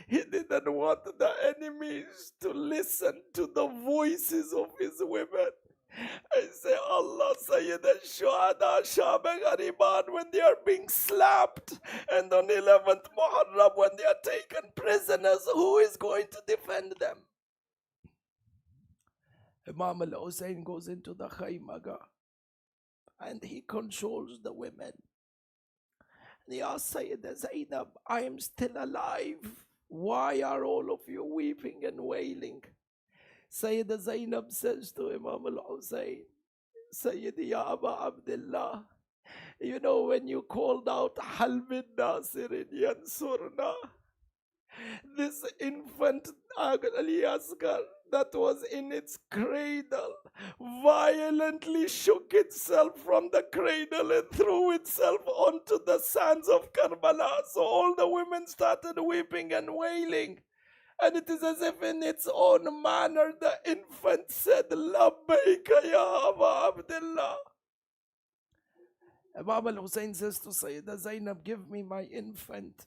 He didn't want the enemies to listen to the voices of his women. I say, Allah, Sayyid al-Shuhada, Shab Ghariban, when they are being slapped, and on 11th Muharram, when they are taken prisoners, who is going to defend them? Imam al-Hussein goes into the Khaymaga, and he controls the women. And he asks Sayyidah Zainab, I am still alive. Why are all of you weeping and wailing? Sayyidah Zainab says to Imam al-Hussein, Sayyidi ya Aba Abdullah, you know when you called out Hal min Nasirin Yansurna, this infant Ali Asghar that was in its cradle violently shook itself from the cradle and threw itself onto the sands of Karbala. So all the women started weeping and wailing. And it is as if in its own manner the infant said, Labbaika ya Aba Abdullah. Imam al-Hussein says to Sayyidah Zainab, give me my infant.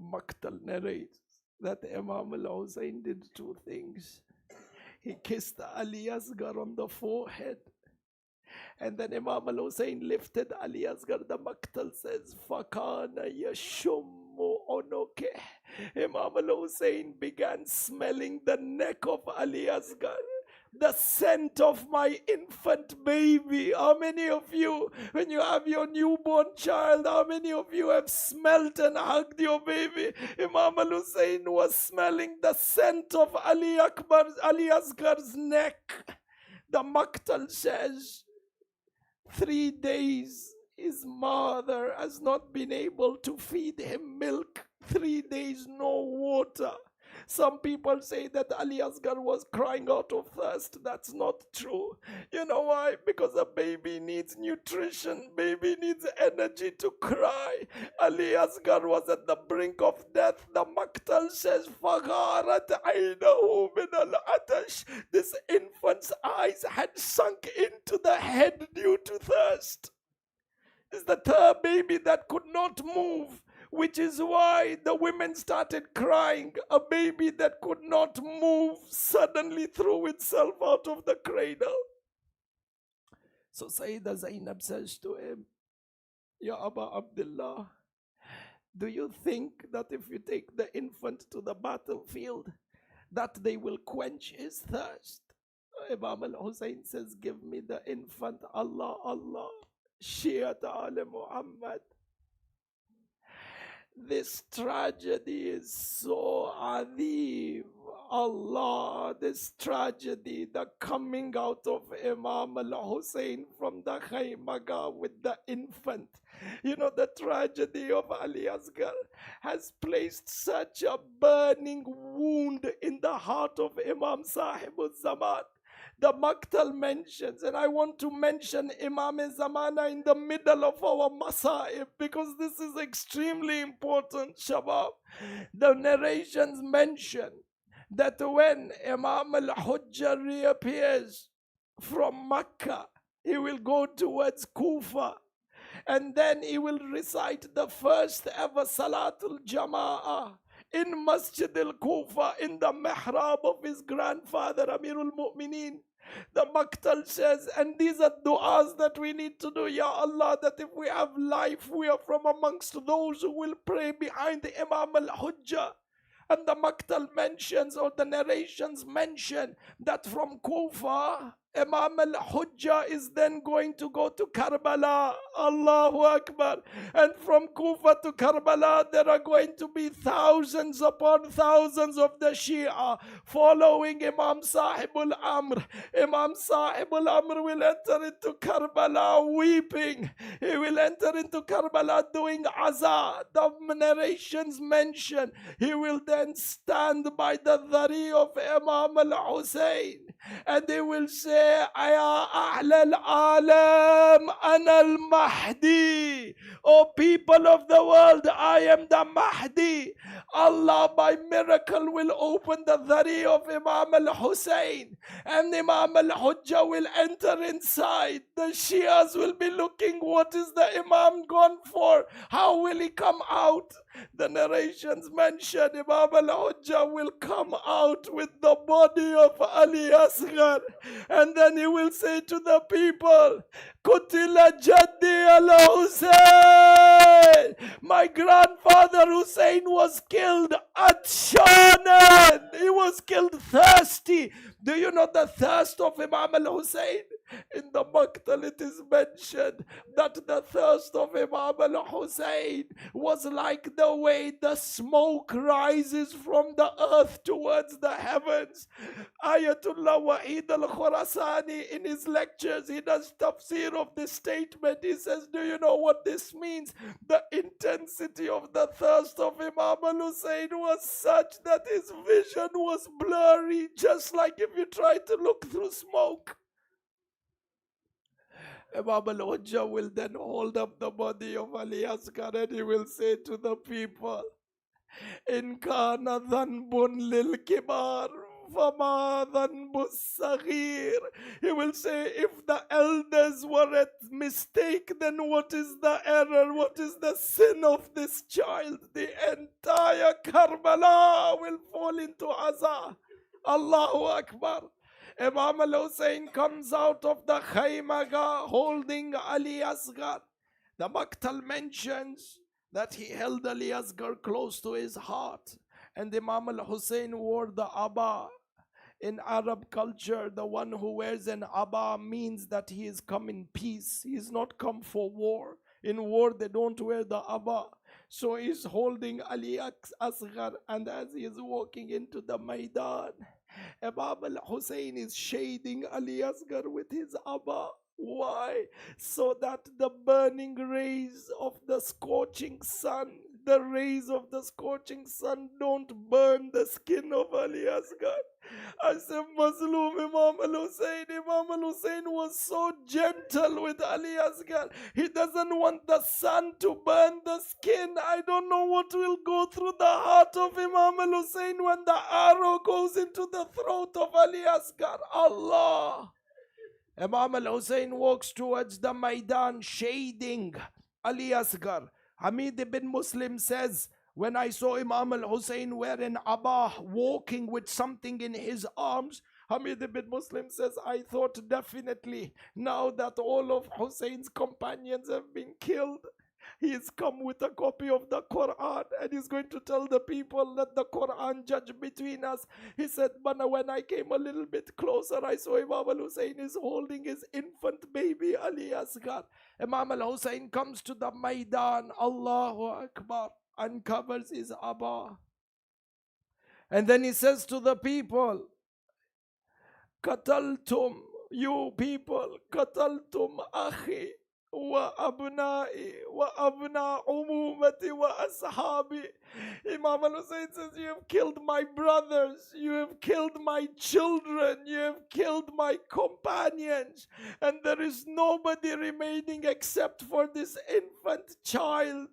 Maktal narrates that Imam al-Hussein did two things. He kissed Ali Asghar on the forehead. And then Imam al-Hussein lifted Ali Asghar. The Maktal says, Fakana yashummu onoke. Imam al-Hussein began smelling the neck of Ali Asghar. The scent of my infant baby. How many of you, when you have your newborn child, how many of you have smelt and hugged your baby? Imam al-Hussein was smelling the scent of Ali Asghar's neck. The Maktal says, 3 days his mother has not been able to feed him milk. 3 days no water. Some people say that Ali Asghar was crying out of thirst. That's not true. You know why? Because a baby needs nutrition. Baby needs energy to cry. Ali Asghar was at the brink of death. The Maktal says, فَغَارَتْ عَيْنَهُ مِنَ الْعَطَشِ. This infant's eyes had sunk into the head due to thirst. It's the third baby that could not move, which is why the women started crying. A baby that could not move suddenly threw itself out of the cradle. So Sayyidah Zainab says to him, Ya Aba Abdullah, do you think that if you take the infant to the battlefield, that they will quench his thirst? Imam al-Hussein says, give me the infant, Allah, Allah. Shiat Ali Muhammad. This tragedy is so adhim. Allah, this tragedy, the coming out of Imam al-Hussein from the Khaymaga with the infant. You know, the tragedy of Ali Asghar has placed such a burning wound in the heart of Imam Sahib al-Zaman. The Maktal mentions, and I want to mention Imam Zamana in the middle of our Masaib because this is extremely important, Shabab. The narrations mention that when Imam al-Hujjah reappears from Makkah, he will go towards Kufa, and then he will recite the first ever Salatul Jama'ah in Masjid al-Kufa in the mihrab of his grandfather Amirul Mu'mineen. The Maktal says, and these are du'as that we need to do, Ya Allah, that if we have life, we are from amongst those who will pray behind the Imam al-Hujjah. And the Maktal mentions, or the narrations mention, that from Kufa, Imam al-Hujjah is then going to go to Karbala. Allahu Akbar. And from Kufa to Karbala, there are going to be thousands upon thousands of the Shia following Imam Sahib al-Amr. Imam Sahib al-Amr will enter into Karbala weeping. He will enter into Karbala doing azah. The narrations mention he will then stand by the dhari of Imam al-Hussein and he will say, Ya Ahl al-Alam, Ana al-Mahdi. O people of the world, I am the Mahdi. Allah by miracle will open the dhari of Imam al-Hussein and Imam al-Hujjah will enter inside. The Shias will be looking, what is the Imam gone for? How will he come out? The narrations mention Imam al-Hujjah will come out with the body of Ali Asghar, and then he will say to the people, Kutila Jaddi al-Hussein. My grandfather Hussein was killed atshanan. He was killed thirsty. Do you know the thirst of Imam al-Hussein? In the Maktal it is mentioned that the thirst of Imam al-Hussein was like the way the smoke rises from the earth towards the heavens. Ayatollah Wahid al-Khurasani in his lectures, he does tafsir of this statement. He says, do you know what this means? The intensity of the thirst of Imam al-Hussein was such that his vision was blurry, just like if you try to look through smoke. Imam al-Hujjah will then hold up the body of Ali Asghar and he will say to the people, In kana dhanbun lil kibar, fama dhanbus saghir. He will say, if the elders were at mistake, then what is the error? What is the sin of this child? The entire Karbala will fall into azah. Allahu Akbar. Imam al-Hussein comes out of the Khaymaga holding Ali Asghar. The Maktal mentions that he held Ali Asghar close to his heart. And Imam al-Hussein wore the Abba. In Arab culture, the one who wears an Abba means that he is come in peace. He is not come for war. In war, they don't wear the Abba. So he's holding Ali Asghar, and as he is walking into the Maidan, Imam al-Hussein is shading Ali Asghar with his Abba. Why? So that the burning rays of the scorching sun The rays of the scorching sun don't burn the skin of Ali Asghar. I said, Mazloom Imam al-Hussein. Imam al-Hussein was so gentle with Ali Asghar. He doesn't want the sun to burn the skin. I don't know what will go through the heart of Imam al-Hussein when the arrow goes into the throat of Ali Asghar. Allah. Imam al-Hussein walks towards the Maidan, shading Ali Asghar. Hamid ibn Muslim says, when I saw Imam al-Hussein wearing abah, walking with something in his arms, Hamid ibn Muslim says, I thought definitely now that all of Hussein's companions have been killed, he has come with a copy of the Quran and he's going to tell the people, let the Quran judge between us. He said, but when I came a little bit closer, I saw Imam al-Hussein is holding his infant baby Ali Asghar. Imam al-Hussein comes to the Maidan, Allahu Akbar, uncovers his abah. And then he says to the people, Qataltum, you people, Qataltum akhi wa abna'i wa abna umumati wa ashabi. Imam al-Hussein says, you have killed my brothers, you have killed my children, you have killed my companions, and there is nobody remaining except for this infant child.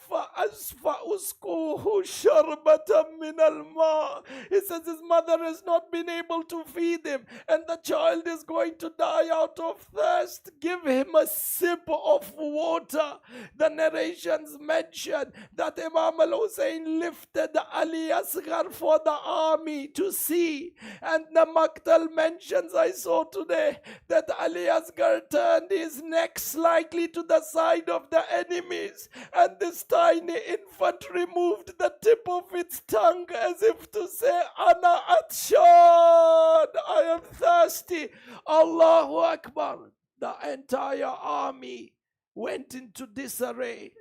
فَأَسْفَأُسْكُوهُ شَرْبَةً مِنَ الْمَاءِ. He says his mother has not been able to feed him, and the child is going to die out of thirst. Give him a sip of water. The narrations mention that Imam al-Hussein lifted Ali Asghar for the army to see, and the Maktal mentions I saw today that Ali Asghar turned his neck slightly to the side of the enemies, and this tiny infant removed the tip of its tongue as if to say, Ana atshan, I am thirsty. Allahu Akbar. The entire army went into disarray.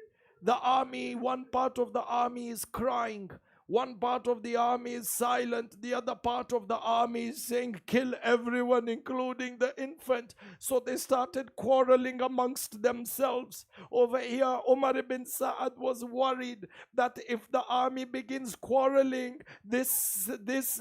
The army, one part of the army is crying, one part of the army is silent, the other part of the army is saying, kill everyone, including the infant. So they started quarreling amongst themselves. Over here, Umar ibn Sa'ad was worried that if the army begins quarreling, this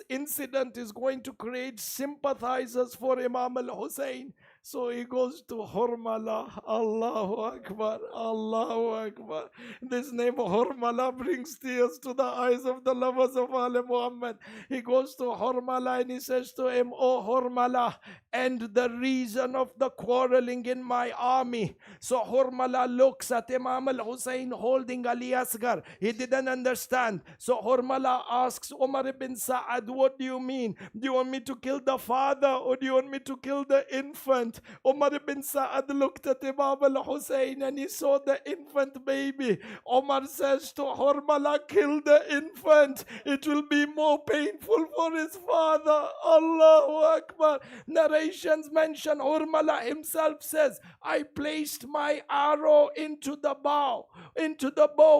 incident is going to create sympathizers for Imam al-Hussein. So he goes to Hurmala. Allahu Akbar, Allahu Akbar. This name Hurmala brings tears to the eyes of the lovers of Ali Muhammad. He goes to Hurmala and he says to him, Oh Hurmala, end the reason of the quarreling in my army. So Hurmala looks at Imam al-Hussein holding Ali Asghar. He didn't understand. So Hurmala asks Umar ibn Sa'ad, what do you mean? Do you want me to kill the father or do you want me to kill the infant? Umar ibn Sa'ad looked at Imam al-Hussein and he saw the infant baby. Umar says to Hurmala, kill the infant. It will be more painful for his father. Allahu Akbar. Narrations mention Hurmala himself says, I placed my arrow into the bow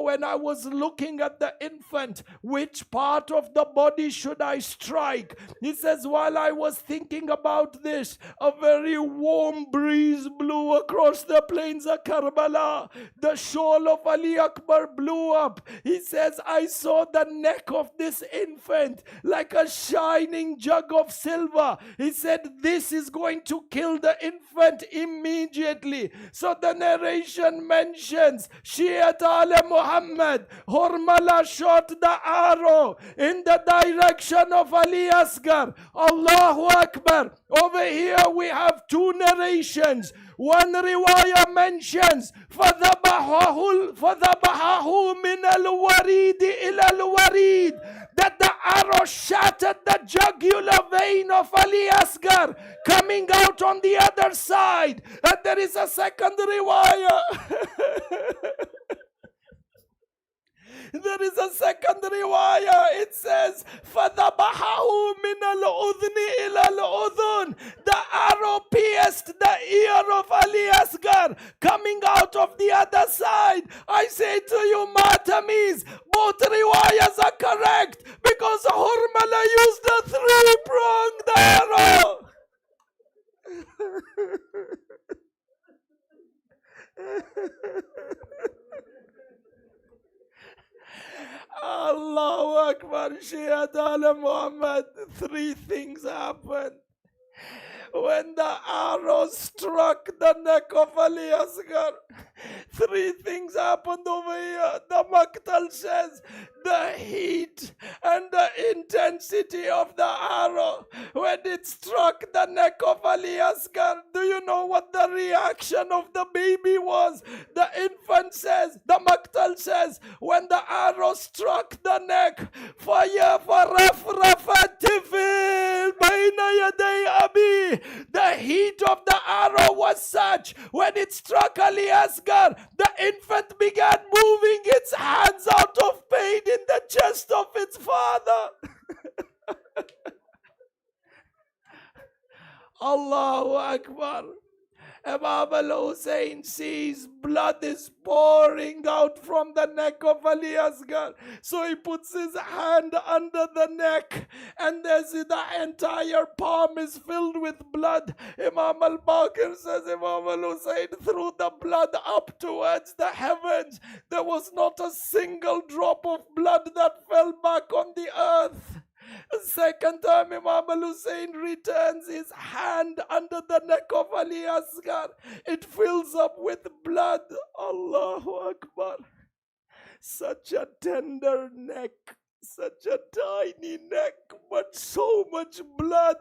when I was looking at the infant. Which part of the body should I strike? He says, while I was thinking about this, a very warm breeze blew across the plains of Karbala. The shawl of Ali Akbar blew up. He says, I saw the neck of this infant like a shining jug of silver. He said, this is going to kill the infant immediately. So the narration mentions, Shiat Ali Muhammad, Hurmala shot the arrow in the direction of Ali Asghar. Allahu Akbar. Over here we have two narrations. One riwayah mentions فَذَبَحَهُ مِنَ الْوَرِيدِ إِلَى الْوَرِيدِ, that the arrow shattered the jugular vein of Ali Asghar coming out on the other side. And there is a second riwayah. There is a second riwayah. It says, فَذَبَحَهُ مِنَ الْأُذْنِ إِلَى الْأُذُنِ. The arrow pierced the ear of Ali Asghar coming out of the other side. I say to you, Matamis, both riwayahs are correct because Hurmala used a three-pronged arrow. Asghar, Shaykh Ali Muhammad, three things happened. When the arrow struck the neck of Ali Asghar, three things happened over here. The Maktal says the heat and the intensity of the arrow when it struck the neck of Ali Asghar. Do you know what the reaction of the baby was? The infant says, the Maktal says, when the arrow struck the neck, fire فرفرفت بين يدي أبي. The heat of the arrow was such, when it struck Ali Asghar, the infant began moving its hands out of pain in the chest of its father. Allahu Akbar. Imam al-Hussein sees blood is pouring out from the neck of Ali Asghar. So he puts his hand under the neck, and there's the entire palm is filled with blood. Imam al-Baqir says Imam al-Hussein threw the blood up towards the heavens. There was not a single drop of blood that fell back on the earth. Second time Imam al-Hussein returns his hand under the neck of Ali Asghar. It fills up with blood. Allahu Akbar. Such a tender neck. Such a tiny neck, but so much blood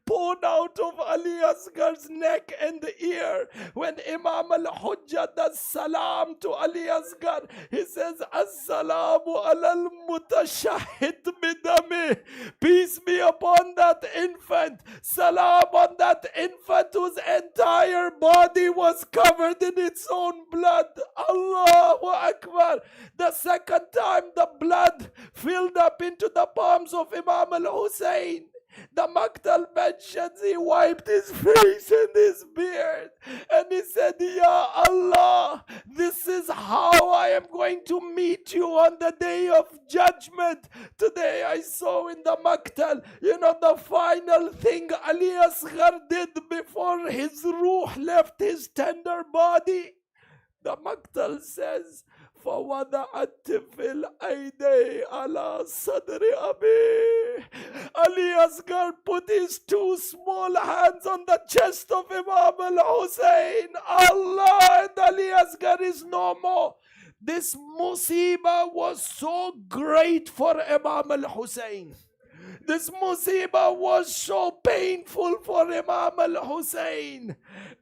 poured out of Ali Asghar's neck and ear. When Imam al-Hujjah does salam to Ali Asghar, he says, As-salamu ala al-mutashahid bidami. Peace be upon that infant. Salam on that infant whose entire body was covered in its own blood. Allahu Akbar. The second time the blood filled up into the palms of Imam al-Hussein, the Maktal mentions he wiped his face and his beard, and he said, Ya Allah, this is how I am going to meet you on the day of judgment. Today I saw in the Maktal, the final thing Ali Asghar did before his ruh left his tender body. The Maktal says, فوضعت في الأيدي على صدر أبي. Ali Asghar put his two small hands on the chest of Imam al-Hussein. Allah, and Ali Asghar is no more. This musibah was so great for Imam al-Hussein. This musibah was so painful for Imam al-Hussein.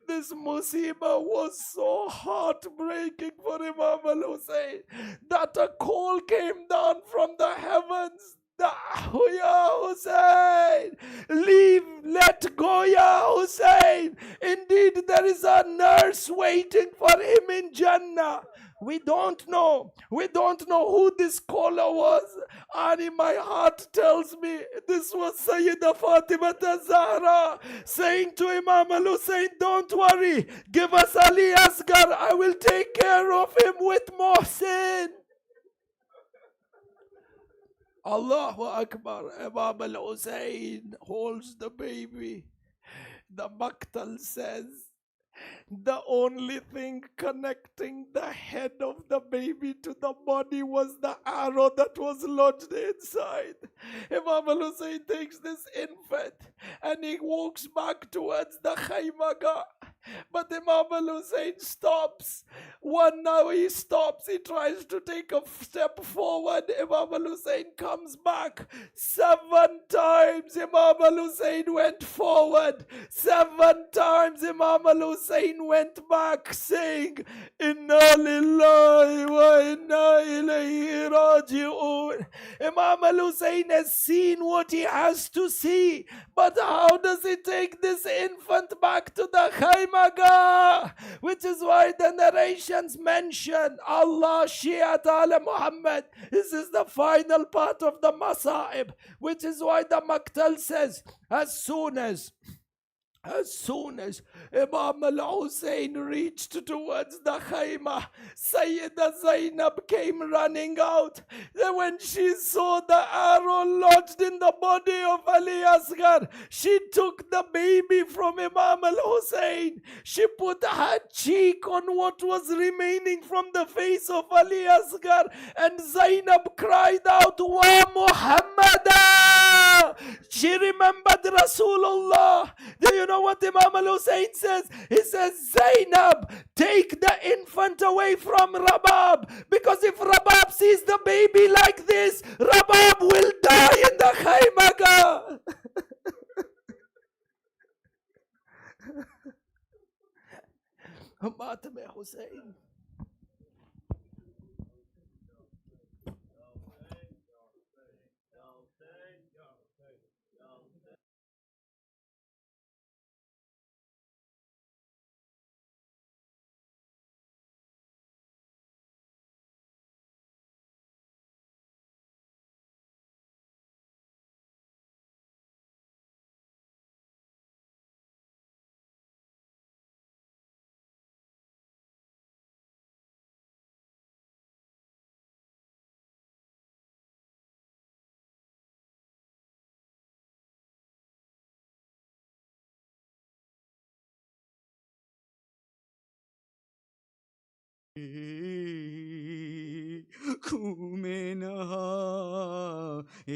This musibah was so heartbreaking for Imam al-Hussein that a call came down from the heavens. Ya Hussein, leave, let go, Ya Hussein. Indeed, there is a nurse waiting for him in Jannah. We don't know who this caller was. And in my heart tells me this was Sayyidah Fatima Zahra saying to Imam al-Hussein, don't worry, give us Ali Asghar, I will take care of him with Mohsin. Allahu Akbar. Imam al-Hussein holds the baby. The Maktal says, the only thing connecting the head of the baby to the body was the arrow that was lodged inside. Imam al-Hussein takes this infant and he walks back towards the Khaymaga. But Imam al-Hussein stops. Now he stops. He tries to take a step forward. Imam al-Hussein comes back. 7 times Imam al-Hussein went forward. 7 times Imam al-Hussein went back saying, Inna lillahi wa inna ilayhi raji'un. Imam al-Hussein has seen what he has to see. But how does he take this infant back to the Khaymaga? Which is why the narrations mention Allah, Shi'at ala Muhammad. This is the final part of the Masa'ib. Which is why the Maktal says, as soon as As soon as Imam al-Hussein reached towards the Khaymah, Sayyida Zainab came running out. Then when she saw the arrow lodged in the body of Ali Asghar, she took the baby from Imam al-Hussein. She put her cheek on what was remaining from the face of Ali Asghar, and Zainab cried out, Wa Muhammada! She remembered Rasulullah. Do you know what Imam al-Hussein says? He says, Zainab, take the infant away from Rabab, because if Rabab sees the baby like this, Rabab will die in the Khaymaga. Matam Hussein. خون میں نہائے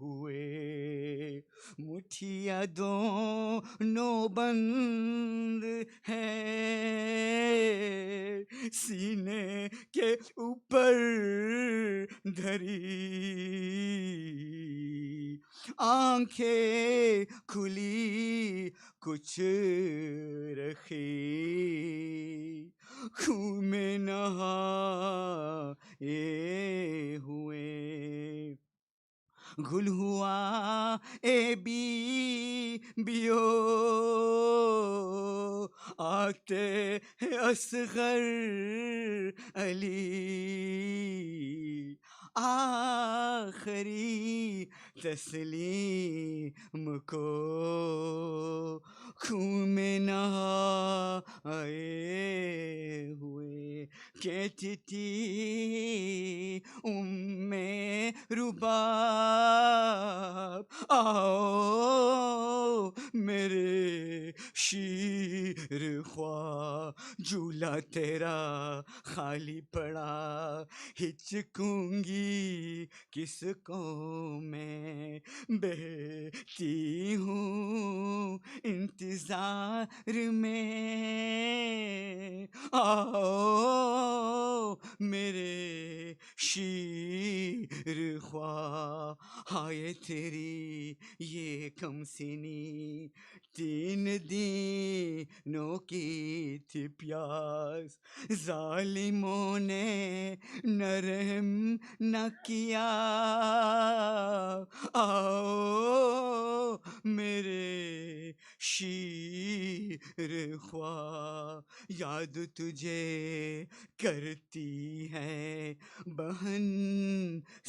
ہوئے مٹھیاں دونوں بند ہے سینے کے اوپر دھری آنکھیں کھلی کچھ رکھی خون میں نہائے ہوئے گل ہوا اے بیو آتے اصغر علی آخری تسلیم کو خون میں نہائے ہوئے کہتی تھی رباب آؤ میرے شیر خواہ جھولا تیرا خالی پڑا ہچکوں گی کس کو میں بہتی ہوں انتظار میں آؤ میرے شیر خواہ ہائے تیری یہ کم سینی 3 دنوں کی تھی پیاس ظالموں نے نرم نہ کیا آؤ میرے شیر خواہ یاد تجھے کرتی ہے بہن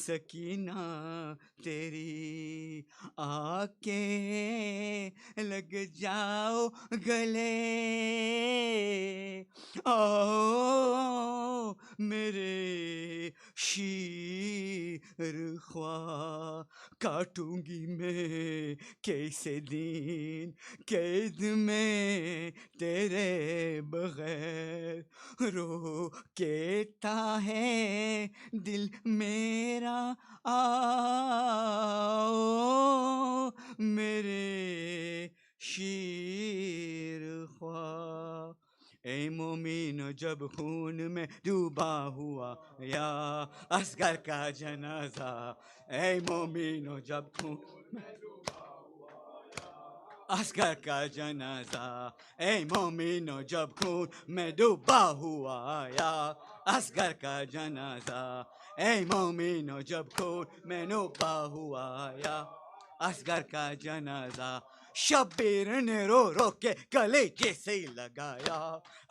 سکینہ تیری آ کے لگ جاؤ گلے آؤ میرے شیر خواہ کاٹوں گی میں کیسے دن قید میں تیرے بغیر رو کہتا ہے دل میرا آؤ میرے شیر خواہ اے مومن جب خون میں ڈوبا ہوا یا اصغر کا جنازہ اے مومن جب خون اصغر کا جنازہ اے مومنو جب خون میں ڈوبا ہوا یا اصغر کا جنازہ اے مومنو جب خون میں ڈوبا ہوا یا اصغر کا جنازہ شبیر نے رو رو کے کلیجے سے لگایا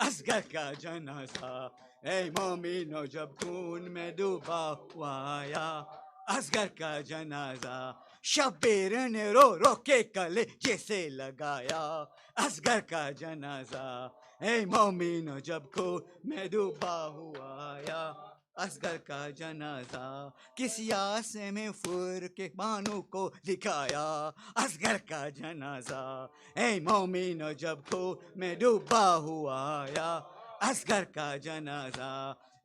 اصغر کا جنازہ اے مومنو جب خون میں ڈوبا ہوا یا اصغر کا جنازہ شبیر نے رو رو کے کلے جیسے لگایا اصغر کا جنازہ اے مومنو جب خون میں ڈوبا ہوا آیا اصغر کا جنازہ کسی آسے میں فر کے بانو کو دکھایا اصغر کا جنازہ اے مومنو جب خون میں ڈوبا ہوا آیا اصغر کا جنازہ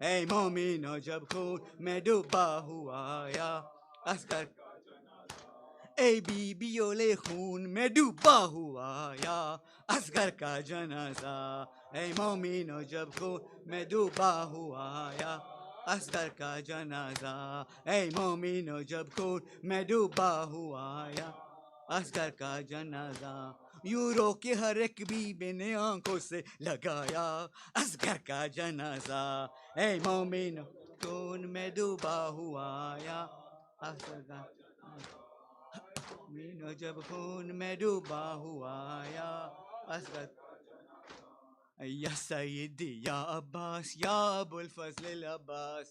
اے مومنو جب خون میں ڈوبا ہوا آیا اصغر اے بیویوں لے خون میں ڈوبا ہوا آیا اصغر کا جنازہ اے مومنو جب خون میں ڈوبا ہوا آیا اصغر کا جنازہ اے مومنو جب خون میں ڈوبا ہوا آیا اصغر کا جنازہ یوں رو کے ہر ایک بیوی نے آنکھوں سے لگایا اصغر کا جنازہ اے مومنو خون میں ڈوبا ہوا آیا اصغر کا مینو جب خون میں ڈوبا ہوا آیا اصغر یا سیدی یا عباس یا ابو الفضل العباس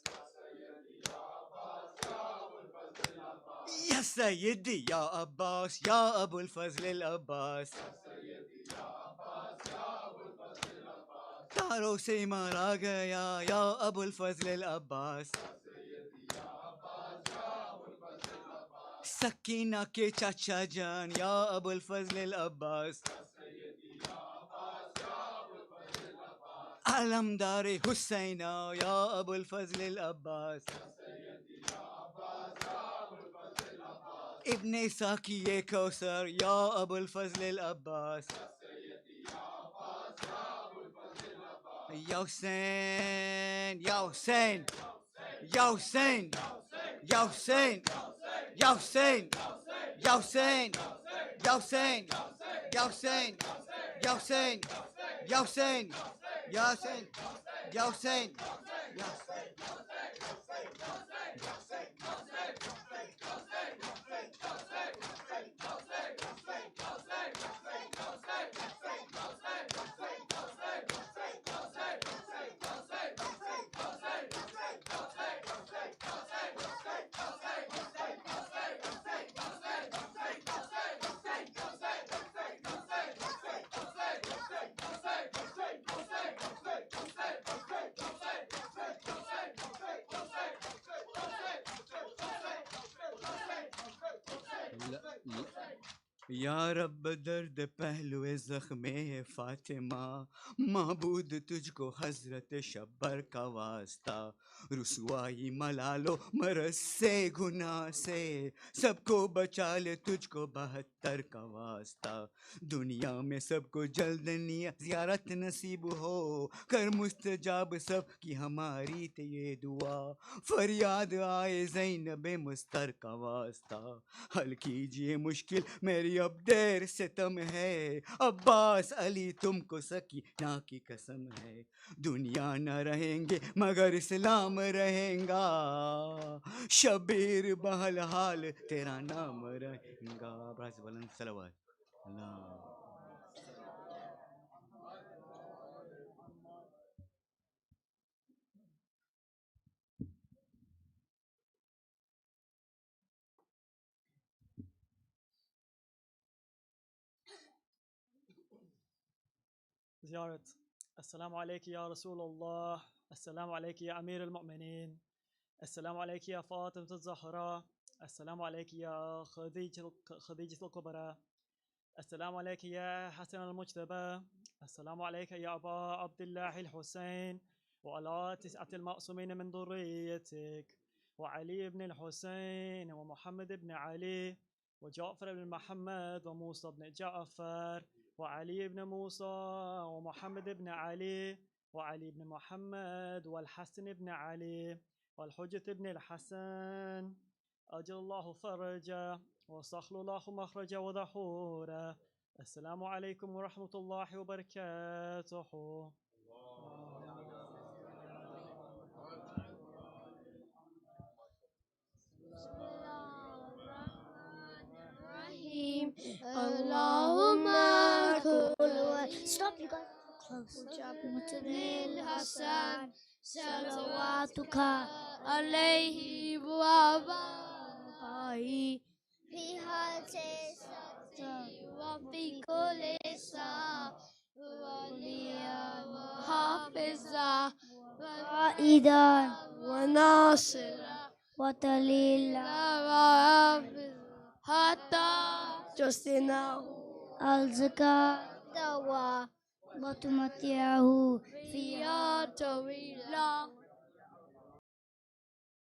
یا سیدی یا عباس یا ابو الفضل العباس تاروں سے مارا گیا یا ابو الفضل العباس سکینہ کے چاچا جان یا ابو الفضل العباس علمدار حسین یا ابو الفضل العباس ابن ساقی کوثر یا ابو الفضل العباس یا حسین یا حسین یا حسین یا حسین یا حسین یا حسین یا حسین یا حسین یا حسین یا حسین یا حسین یا حسین یا رب درد پہلو زخم فاطمہ معبود تجھ کو حضرت شبر کا واسطہ رسوائی ملالو مرض سے گناہ سے سب کو بچا لے تجھ کو 72 کا واسطہ دنیا میں سب کو جلد زیارت نصیب ہو کر مستجاب سب کی ہماری تے یہ دعا فریاد آئے زینب مستر کا واسطہ حل کیجئے مشکل میری اب دیر ستم ہے عباس علی تم کو سکینہ کی قسم ہے دنیا نہ رہیں گے مگر اسلام رہیں گا شبیر بہل حال تیرا نام رہیں گا براس بلند صلوات اللہ زيارة. السلام عليك يا رسول الله، السلام عليك يا أمير المؤمنين، السلام عليك يا فاطمة الزهراء، السلام عليك يا خديجة الكبرى، السلام عليك يا حسن المجتبى، السلام عليك يا أبا عبد الله الحسين وعلى 9 المعصومين من ذريتك وعلي بن الحسين ومحمد بن علي وجعفر بن محمد وموسى بن جعفر وعلي بن موسى ومحمد بن علي وعلي بن محمد والحسن بن علي والحجة بن الحسن أجل الله فرجه وصخل الله مخرجه وظهوره. السلام عليكم ورحمة الله وبركاته. Allahumma stop, you guys close. Hassan salawatuka alayhi wa abahi في حال وفي كل ساعة وليا وحافظا وإذا وناصرا وتليلا حتى تسنه الزكاة وتمتعه فيها طويلا